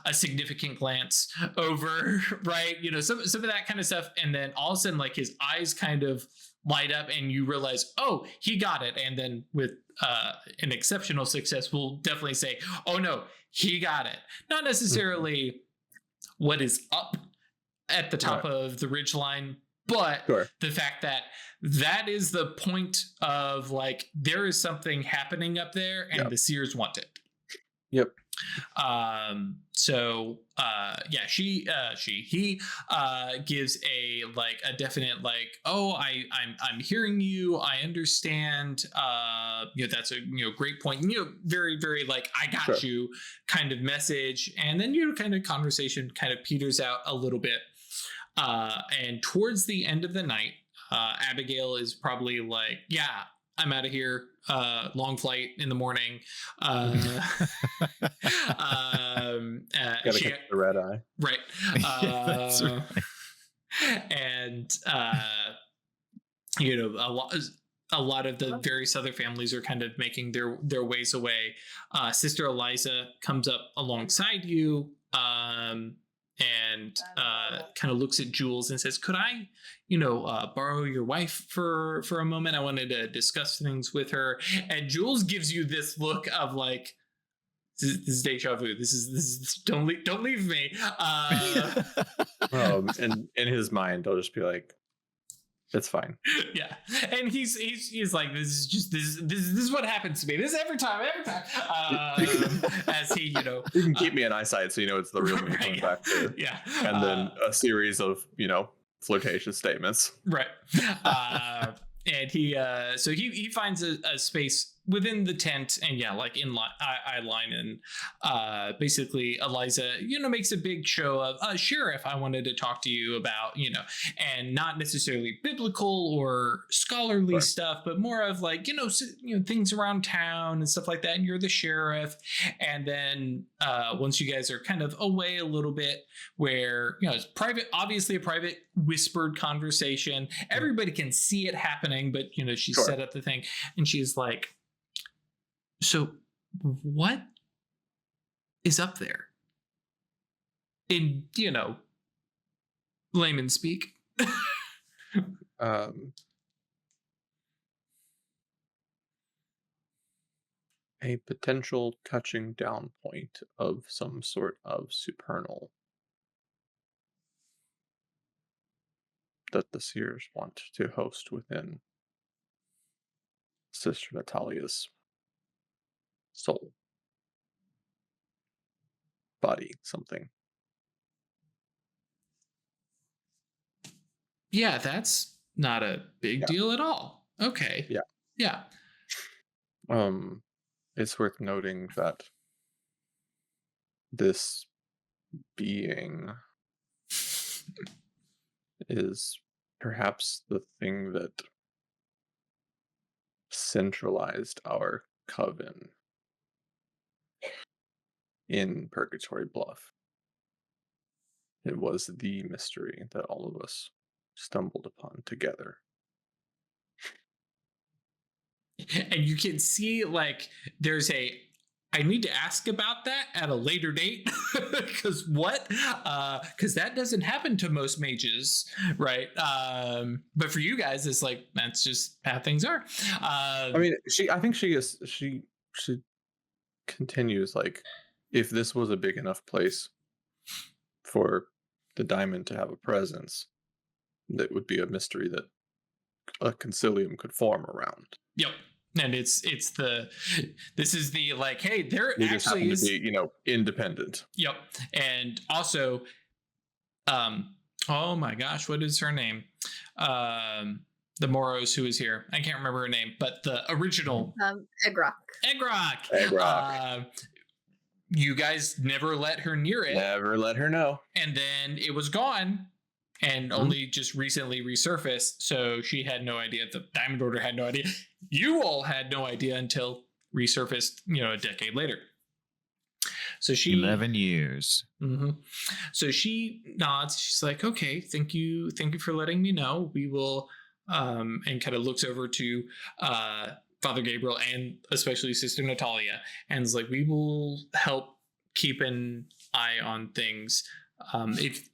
a significant glance over, right? Some of that kind of stuff, and then all of a sudden, like, his eyes kind of light up, and you realize, oh, he got it, and then with an exceptional success, we'll definitely say, oh no, he got it. Not necessarily what is up at the top of the ridgeline, but the fact that is the point of like, there is something happening up there, and the Seers want it. Yep. He gives a definite like, oh, I'm hearing you, I understand, that's a great point, very very like, I got you kind of message, and then kind of conversation kind of peters out a little bit, and towards the end of the night, Abigail is probably like, yeah, I'm out of here. Long flight in the morning. Gotta catch the red eye. Right. That's right. and you know, a lot of the various other families are kind of making their ways away. Sister Eliza comes up alongside you, and kind of looks at Jules and says, "Could I, borrow your wife for a moment? I wanted to discuss things with her." And Jules gives you this look of like, "This is deja vu. This is don't leave me." And in his mind, I'll just be like, "It's fine." Yeah, and he's like, "This is what happens to me. This is every time." As he, You can keep me in eyesight, so it's the real me coming back to. Yeah, and then a series of flirtatious statements. Right. And he finds a space within the tent, and like in eye line, and basically Eliza makes a big show of, "Sheriff, I wanted to talk to you about," and not necessarily biblical or scholarly stuff, but more of like things around town and stuff like that. And you're the sheriff, and then once you guys are kind of away a little bit, where it's private, obviously a private whispered conversation, everybody can see it happening, but she set up the thing, and she's like, "So what is up there?" In layman speak. A potential touching down point of some sort of supernal that the seers want to host within Sister Natalia's soul, body, something. Yeah, that's not a big deal at all. Okay. Yeah. It's worth noting that this being is perhaps the thing that centralized our coven in Purgatory Bluff. It was the mystery that all of us stumbled upon together. And you can see like there's I need to ask about that at a later date, because because that doesn't happen to most mages, right? But for you guys, it's like that's just how things are. I mean, I think she continues like, if this was a big enough place for the diamond to have a presence, that would be a mystery that a concilium could form around. Yep. And this is the like, hey, there they actually is to be, independent. Yep. And also, oh my gosh, what is her name? The Moros who is here. I can't remember her name, but the original Eggrock. You guys never let her near it. Never let her know. And then it was gone and only just recently resurfaced. So she had no idea. The Diamond Order had no idea. You all had no idea until resurfaced, a decade later. So she 11 years. Mm-hmm. So she nods. She's like, "Okay, thank you for letting me know. We will," and kind of looks over to Father Gabriel and especially Sister Natalia, and is like, "We will help keep an eye on things if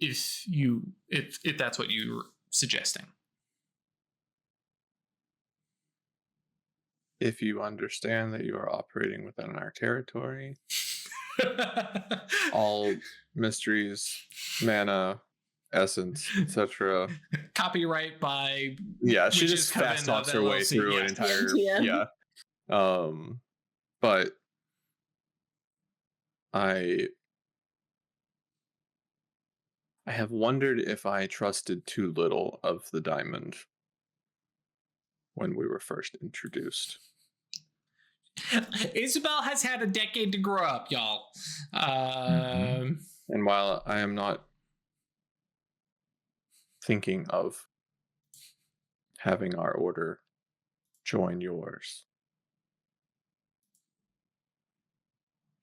that's what you're suggesting." If you understand that you are operating within our territory, all mysteries, mana, essence, etc. Copyright by she just fast talks her way through an entire but I have wondered if I trusted too little of the diamond when we were first introduced. Isabel has had a decade to grow up, y'all. And while I am not thinking of having our order join yours,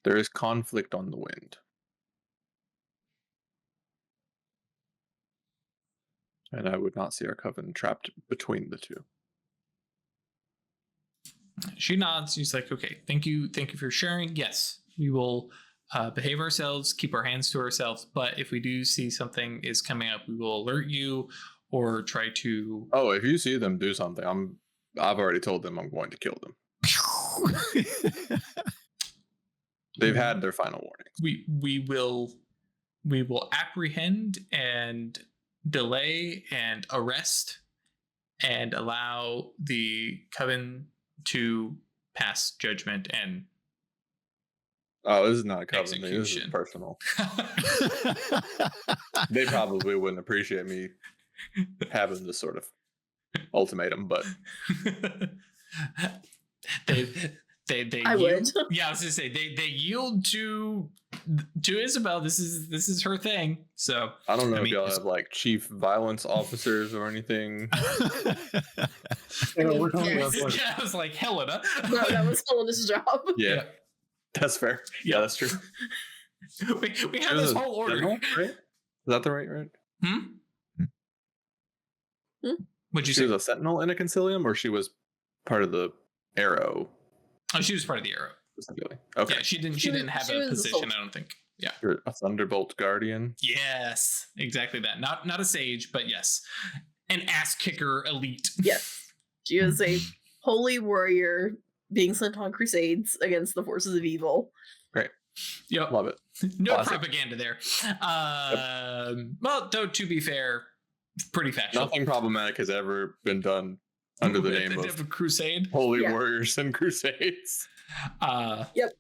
there is conflict on the wind. And I would not see our coven trapped between the two. She nods. She's like, okay, thank you for sharing. Yes, we will behave ourselves, keep our hands to ourselves. But if we do see something is coming up, we will alert you or try to. Oh, if you see them do something, I've already told them I'm going to kill them. They've had their final warnings. We will apprehend and delay and arrest and allow the coven to pass judgment and Oh, this is not a coven thing. This is execution. personal. They probably wouldn't appreciate me having this sort of ultimatum, but they I yield, would. yeah, I was gonna say they yield to Isabel. This is her thing. So I don't know I if mean, y'all have like chief violence officers or anything. We're talking about Yes. like, yeah, I was like Helena. No, that was Helena's job. Yeah, that's fair. Yeah, that's true. we have this whole order. Sentinel, right? Is that the right? What'd you She say? was a sentinel in a concilium, or she was part of the arrow Oh, she was part of the arrow. specifically. Okay, Yeah, she didn't She didn't was- have she a was a position. soldier. I don't think. Yeah. you're a thunderbolt guardian. Yes, exactly that. Not a sage, but yes, an ass kicker elite. Yes. She is a holy warrior being sent on crusades against the forces of evil. Yep. Love it. No Classic. propaganda there. Well, though to be fair, pretty factual. Nothing problematic has ever been done under the name of a crusade. holy Yeah. warriors and crusades. Yep.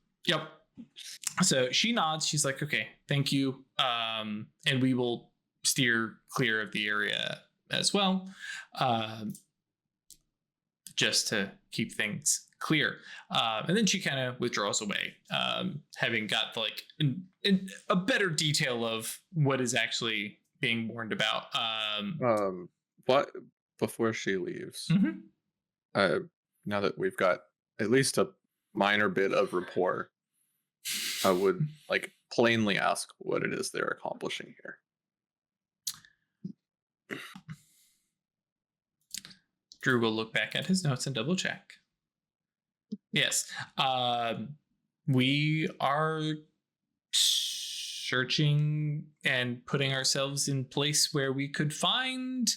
So she nods. She's like, okay, thank you. And we will steer clear of the area as well. Just to keep things clear. And then she kind of withdraws away, having got like a better detail of what is actually being warned about. What before she leaves? Mhm. Now that we've got at least a minor bit of rapport, I would like plainly ask what it is they're accomplishing here. Drew will look back at his notes and double check. Yes. We are searching and putting ourselves in place where we could find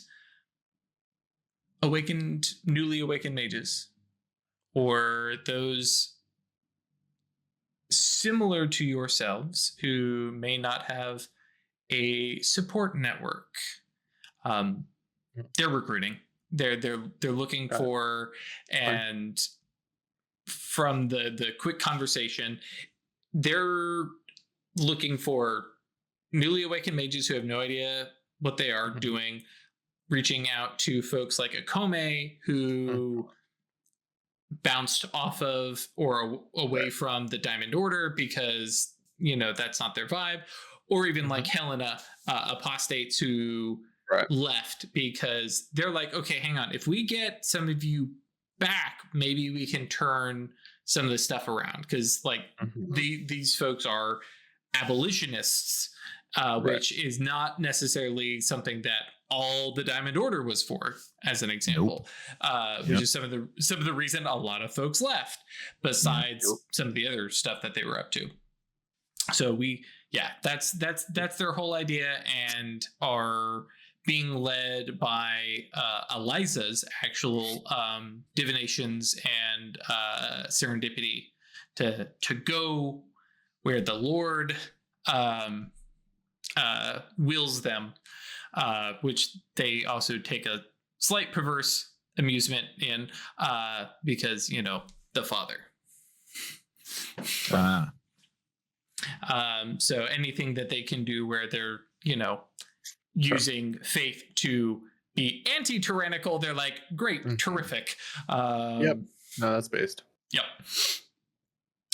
newly awakened mages, or those similar to yourselves who may not have a support network. They're recruiting. They're looking Got it. for, and from the quick conversation, they're looking for newly awakened mages who have no idea what they are doing, reaching out to folks like Akome who bounced off of or away from the Diamond Order because, that's not their vibe, or even like Helena, apostates who left because they're like, okay, hang on, if we get some of you back, maybe we can turn some of this stuff around, because like these folks are abolitionists, which is not necessarily something that all the Diamond Order was for, as an example. Which is some of the reason a lot of folks left, besides some of the other stuff that they were up to. So that's their whole idea, and are being led by Eliza's actual divinations and serendipity to go where the Lord wills them, which they also take a slight perverse amusement in, because the Father. So anything that they can do where they're using faith to be anti-tyrannical, they're like, great, terrific. No, that's based. Yep.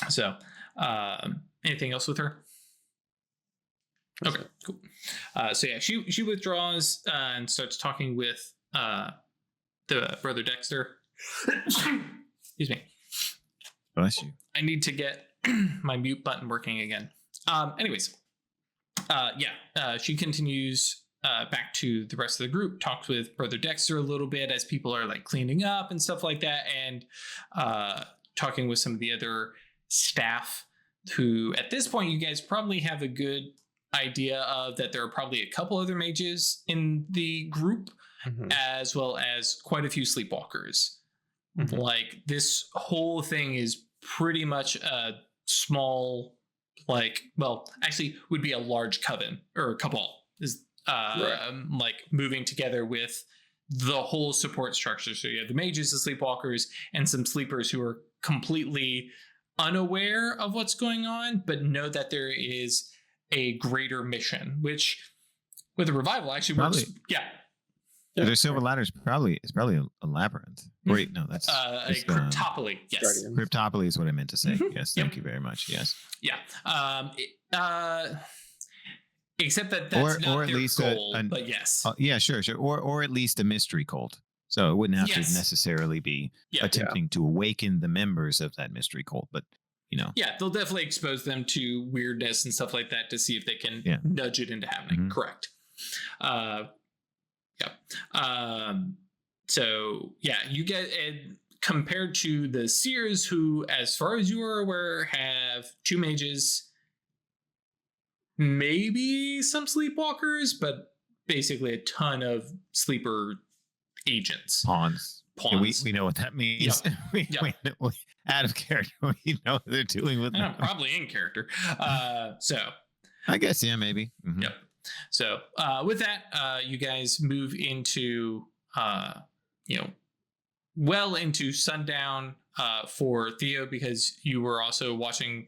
So anything else with her? Okay, cool. So yeah, she withdraws and starts talking with the brother Dexter. Excuse me. Bless you. I need to get my mute button working again. Anyways, she continues back to the rest of the group, talks with Brother Dexter a little bit as people are like cleaning up and stuff like that, and talking with some of the other staff who at this point you guys probably have a good idea of that there are probably a couple other mages in the group, as well as quite a few sleepwalkers. Like this whole thing is pretty much a small, like, well, actually would be a large coven or cabal is like moving together with the whole support structure. So you have the mages, the sleepwalkers, and some sleepers who are completely unaware of what's going on, but know that there is a greater mission, which with a revival actually works. Yeah. Their silver ladder is probably a labyrinth. Wait, no, that's a cryptopoly. Yes, cryptopoly is what I meant to say. Yes, thank you very much. Yes. Yeah. Except that that's not or at their least goal, but yes. Yeah, sure. Or at least a mystery cult. So it wouldn't have to necessarily be attempting to awaken the members of that mystery cult, but yeah, they'll definitely expose them to weirdness and stuff like that to see if they can nudge it into happening. Correct. So yeah, you get compared to the seers, who, as far as you are aware, have 2 mages, maybe some sleepwalkers, but basically a ton of sleeper agents. Pawns. Yeah, we know what that means. We out of character, we know what they're doing with them. Probably in character. So I guess, yeah, maybe. Yep. So with that, you guys move into well into sundown for Theo, because you were also watching.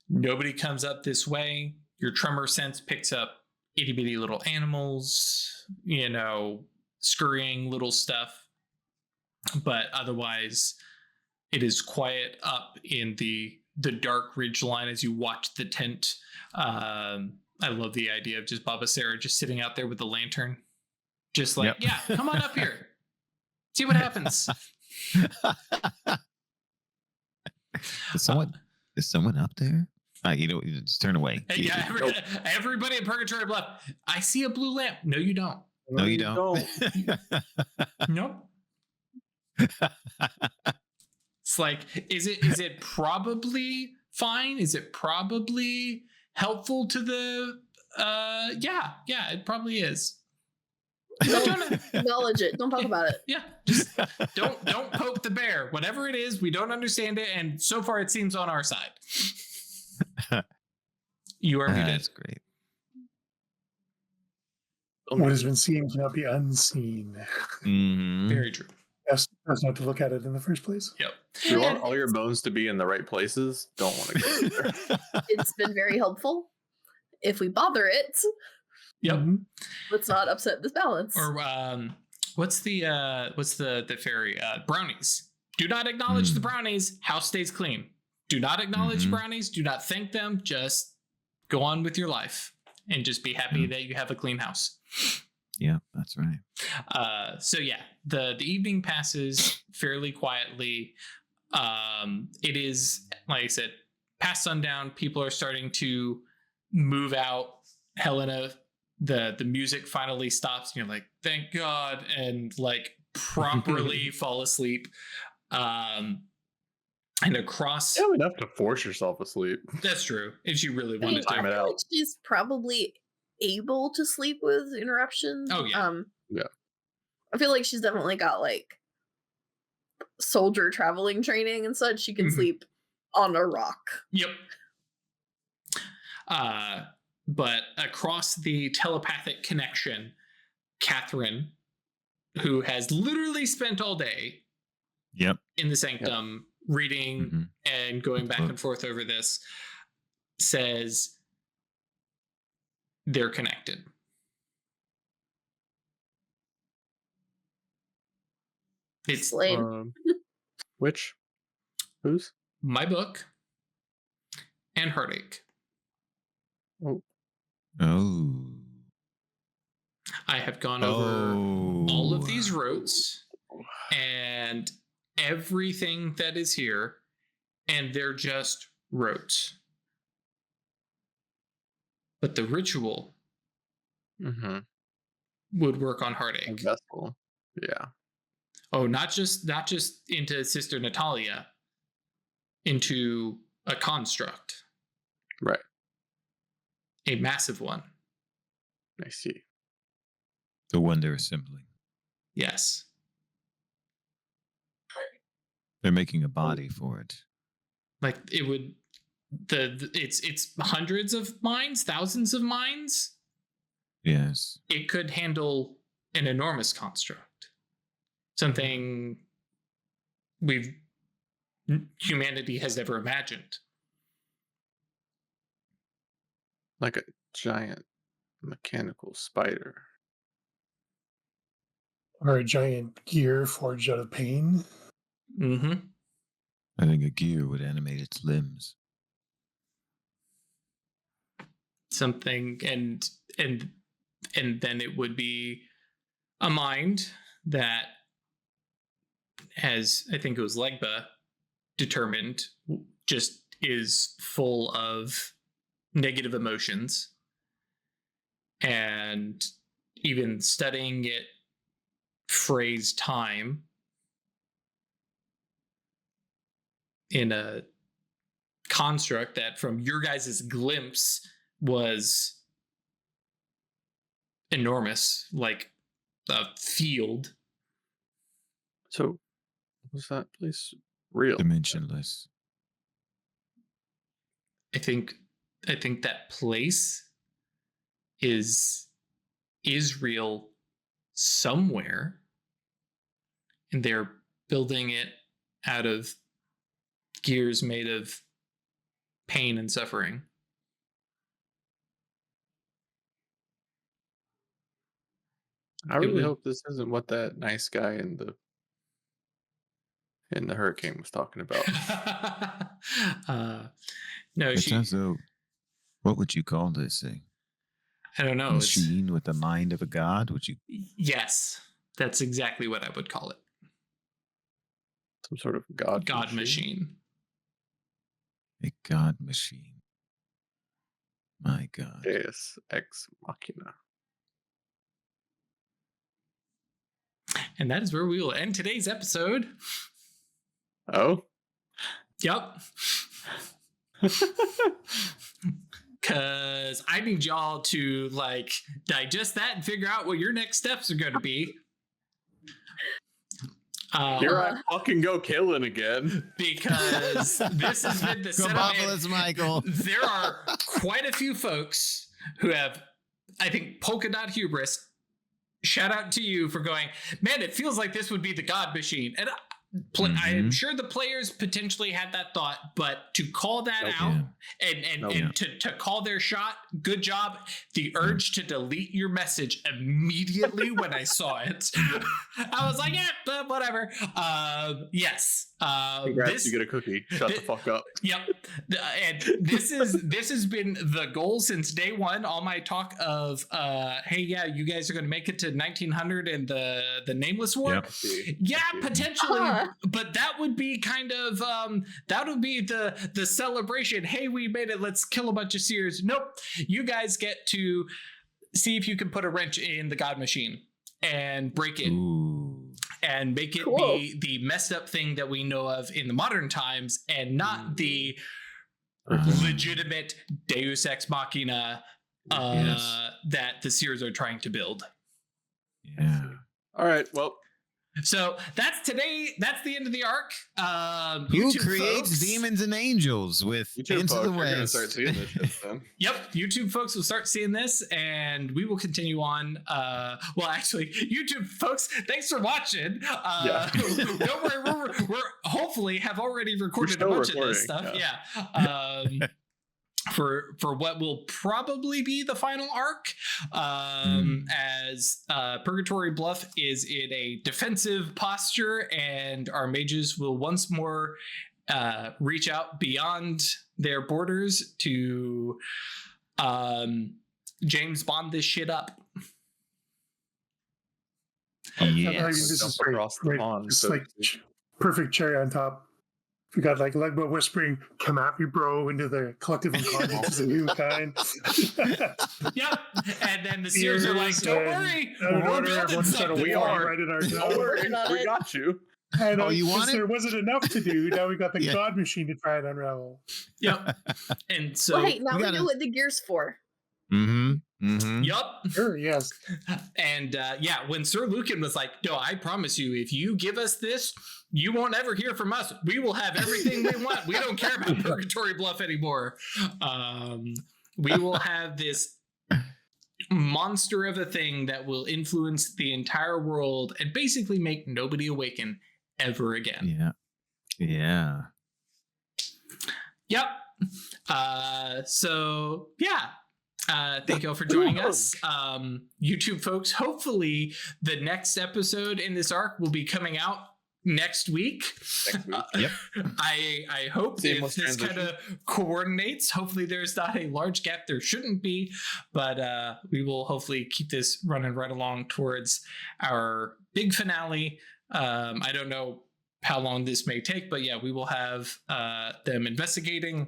Nobody comes up this way. Your tremor sense picks up itty bitty little animals, scurrying little stuff, but otherwise it is quiet up in the dark ridge line as you watch the tent. I love the idea of just Baba Sarah just sitting out there with the lantern, just like, yeah, come on up here, see what happens. Is someone up there? Just turn away. Yeah, everybody in Purgatory Bluff. I see a blue lamp. No, you don't. No, you don't. Nope. It's like, is it probably fine? Is it probably helpful to the? Yeah, it probably is. Don't acknowledge it. Don't talk about it. Yeah, just don't poke the bear. Whatever it is, we don't understand it, and so far it seems on our side. You are muted. That's great. What has been seen cannot be unseen. Very true. That's not to look at it in the first place. Yep. You want all your bones to be in the right places. Don't want to go there. It's been very helpful. If we bother it, let's not upset this balance. Or what's the fairy? Brownies. Do not acknowledge the brownies. House stays clean. Do not acknowledge brownies. Do not thank them. Just go on with your life and just be happy that you have a clean house. Yeah, that's right. So yeah, the evening passes fairly quietly. It is, like I said, past sundown. People are starting to move out. Helena, the music finally stops, and you're like, thank God, and like properly fall asleep. And across, you have enough to force yourself asleep. That's true. If you really want to time it out, like she's probably able to sleep with interruptions. Oh yeah. Yeah. I feel like she's definitely got like soldier traveling training and such. She can sleep on a rock. Yep. But across the telepathic connection, Catherine, who has literally spent all day in the sanctum reading and going back and forth over this, says they're connected. It's which? Whose? My book and Heartache. Oh. I have gone over all of these roads and everything that is here, and they're just roads. But the ritual would work on A Heartache. vessel. Yeah. Oh, not just into Sister Natalia, into a construct, Right. a massive one. I see. The Wonder Assembly. Yes. They're making a body for it. Like it would it's hundreds of minds, thousands of minds. Yes. It could handle an enormous construct. Something humanity has never imagined. Like a giant mechanical spider. Or a giant gear forged out of pain. Mm-hmm. I think a gear would animate its limbs. Something and then it would be a mind that, as I think it was Legba determined, just is full of negative emotions. And even studying it phrase time in a construct that from your guys' glimpse was enormous, like a field. So, was that place real? Dimensionless. I think that place is real somewhere, and they're building it out of gears made of pain and suffering. I really hope this isn't what that nice guy in the hurricane was talking about. No, It sounds so. What would you call this thing? I don't know. Machine with the mind of a god? Would you? Yes, that's exactly what I would call it. Some sort of god machine. A god machine. My God. Deus ex machina. And that is where we will end today's episode. Oh? Yep. Because I need y'all to digest that and figure out what your next steps are going to be. Here I fucking go killing again. Because this has been the setup. Michael. There are quite a few folks who have, I think, polka dot hubris. Shout out to you for going, man, it feels like this would be the God machine. And I am sure the players potentially had that thought, but to call that out and to call their shot, good job. The urge to delete your message immediately when I saw it. I was like, yeah, whatever. Yes. Congrats, you get a cookie. Shut the fuck up. Yep. And this has been the goal since day one. All my talk of hey, yeah, you guys are going to make it to 1900 and the Nameless War. Yep. Yeah, potentially. But that would be kind of that would be the celebration. Hey, we made it. Let's kill a bunch of seers. Nope. You guys get to see if you can put a wrench in the God machine and break it. Ooh. And make it be the messed up thing that we know of in the modern times, and not the legitimate Deus Ex Machina that the seers are trying to build. Yeah. All right. Well, so that's today. That's the end of the arc. Who YouTube creates folks, demons and angels with YouTube Into folks, the you're gonna West? start seeing this shit then. Yep, YouTube folks will start seeing this, and we will continue on. Well, actually, YouTube folks, thanks for watching. Don't worry, we're hopefully have already recorded a bunch of this stuff. Yeah. For what will probably be the final arc, as Purgatory Bluff is in a defensive posture, and our mages will once more reach out beyond their borders to James Bond this shit up. Yes. This is Jump across the pond, It's so like to speak. perfect cherry on top. We got like Legba whispering, "Come at me, bro," into the collective unconscious of humankind. Yep. And then the Seers are like, "Don't worry, we're building something." We are. right in our Don't job. worry, Working on we it. got you. And Oh, you want since it? there wasn't enough to do, now we got the Yeah. God machine to try and unravel. Yep. And so, Well, hey, now we we gotta- know what the gear's for. Mm-hmm. Mm-hmm. yep. Sure, yes. And yeah, when Sir Lucan was like, "No, I promise you, if you give us this, you won't ever hear from us. We will have everything we want. We don't care about Purgatory Bluff anymore. We will have this monster of a thing that will influence the entire world and basically make nobody awaken ever again." Yeah. Yeah. Yep. So yeah. Thank you all for joining us. YouTube folks, hopefully the next episode in this arc will be coming out next week. Yep. I hope Seamless if this kind of coordinates. Hopefully there's not a large gap. There shouldn't be, but we will hopefully keep this running right along towards our big finale. I don't know how long this may take, but yeah, we will have them investigating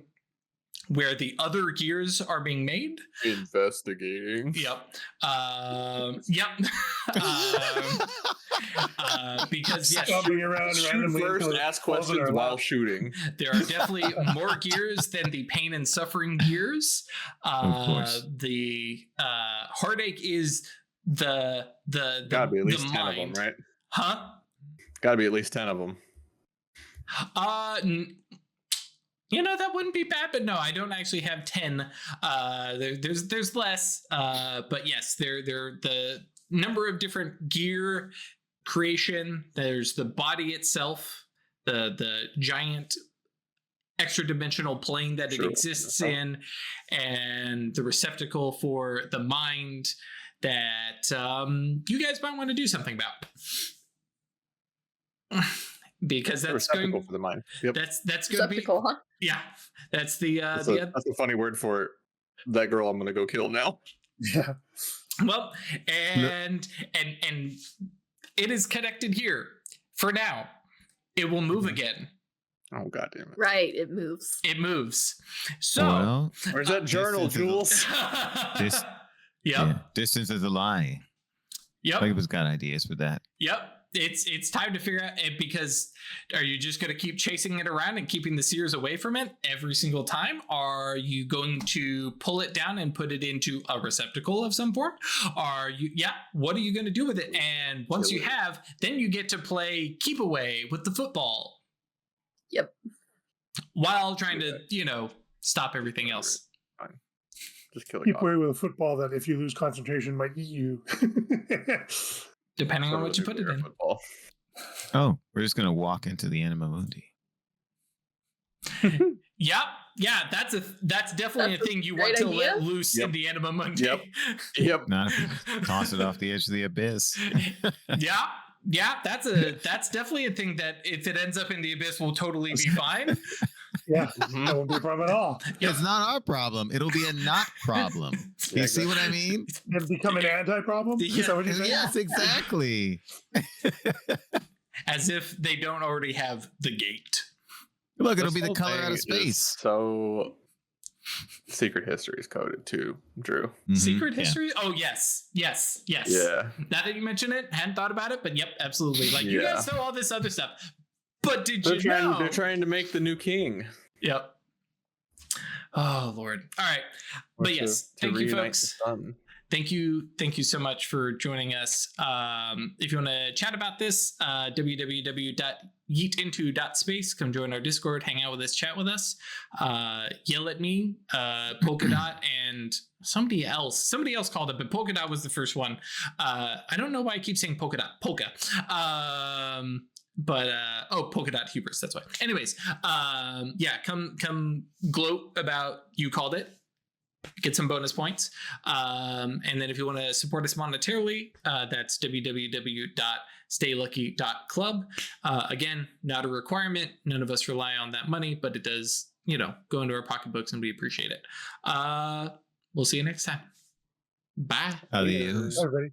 where the other gears are being made. Investigating. Yep. Yep. Because yes, Stomping around Shoot randomly first, until it ask falls in questions our while lap. shooting. there are definitely more gears than the pain and suffering gears. Of course. The heartache is the Gotta be at least the 10 of mind. them, right? Huh? Gotta be at least 10 of them. That wouldn't be bad, but no, I don't actually have 10. There's less, but yes, they're the number of different gear creation. There's the body itself, the giant extra dimensional plane that it exists in, and the receptacle for the mind that you guys might want to do something about. Because that's receptacle going for the mind. Yep. that's going to be Receptacle, huh? yeah. That's the That's a funny word for it. That girl I'm gonna go kill now. Yeah. well, and it is connected here for now. It will move again. Oh god damn it. Right, it moves. It moves. So Well, Where's that journal, Distance is Jules? This- yep. yeah. Distance is a lie. Yep. Like, was got ideas for that. Yep. It's time to figure out it, because are you just going to keep chasing it around and keeping the Seers away from it every single time? Are you going to pull it down and put it into a receptacle of some form? What are you going to do with it? And once you have, then you get to play keep away with the football. Yep. While trying to, stop everything else. Fine. Just kill it. Keep away with a football that if you lose concentration might eat you. Depending on what you put it in. Football. Oh, we're just gonna walk into the Anima Mundi. Yep. Yeah, that's definitely That's a thing you great want to idea. let loose in Yep. the Anima Mundi. Yep. Not toss it off the edge of the abyss. Yeah, that's definitely a thing that if it ends up in the abyss will totally be fine. Yeah, that won't be a problem at all. It's not our problem. It'll be a not problem. You see what I mean? It'll become an anti-problem? Is that what you're saying? Yes, exactly. As if they don't already have the gate. Look, it'll This be the whole color thing out of is space. So secret history is coded too, Drew. Mhm, Secret yeah. history? Oh, yes. Yeah. Now that you mention it, hadn't thought about it, but yep, absolutely. Like, you Yeah. guys know all this other stuff. But did They're you trying, know? they're trying to make the new king. Yep. Oh, Lord. All right. Or But to- yes, to thank you, reunite folks. the sun. Thank you so much for joining us. If you want to chat about this, www.yeetinto.space. Come join our Discord, hang out with us, chat with us, yell at me, Polka Dot, and somebody else called it, but Polka Dot was the first one. I don't know why I keep saying Polka Dot. Polka. Polka Dot Hubris, that's why. Anyways, come gloat about you called it. Get some bonus points. And then if you want to support us monetarily, that's www.staylucky.club. Again, not a requirement. None of us rely on that money, but it does, go into our pocketbooks and we appreciate it. We'll see you next time. Bye. Adios. Everybody.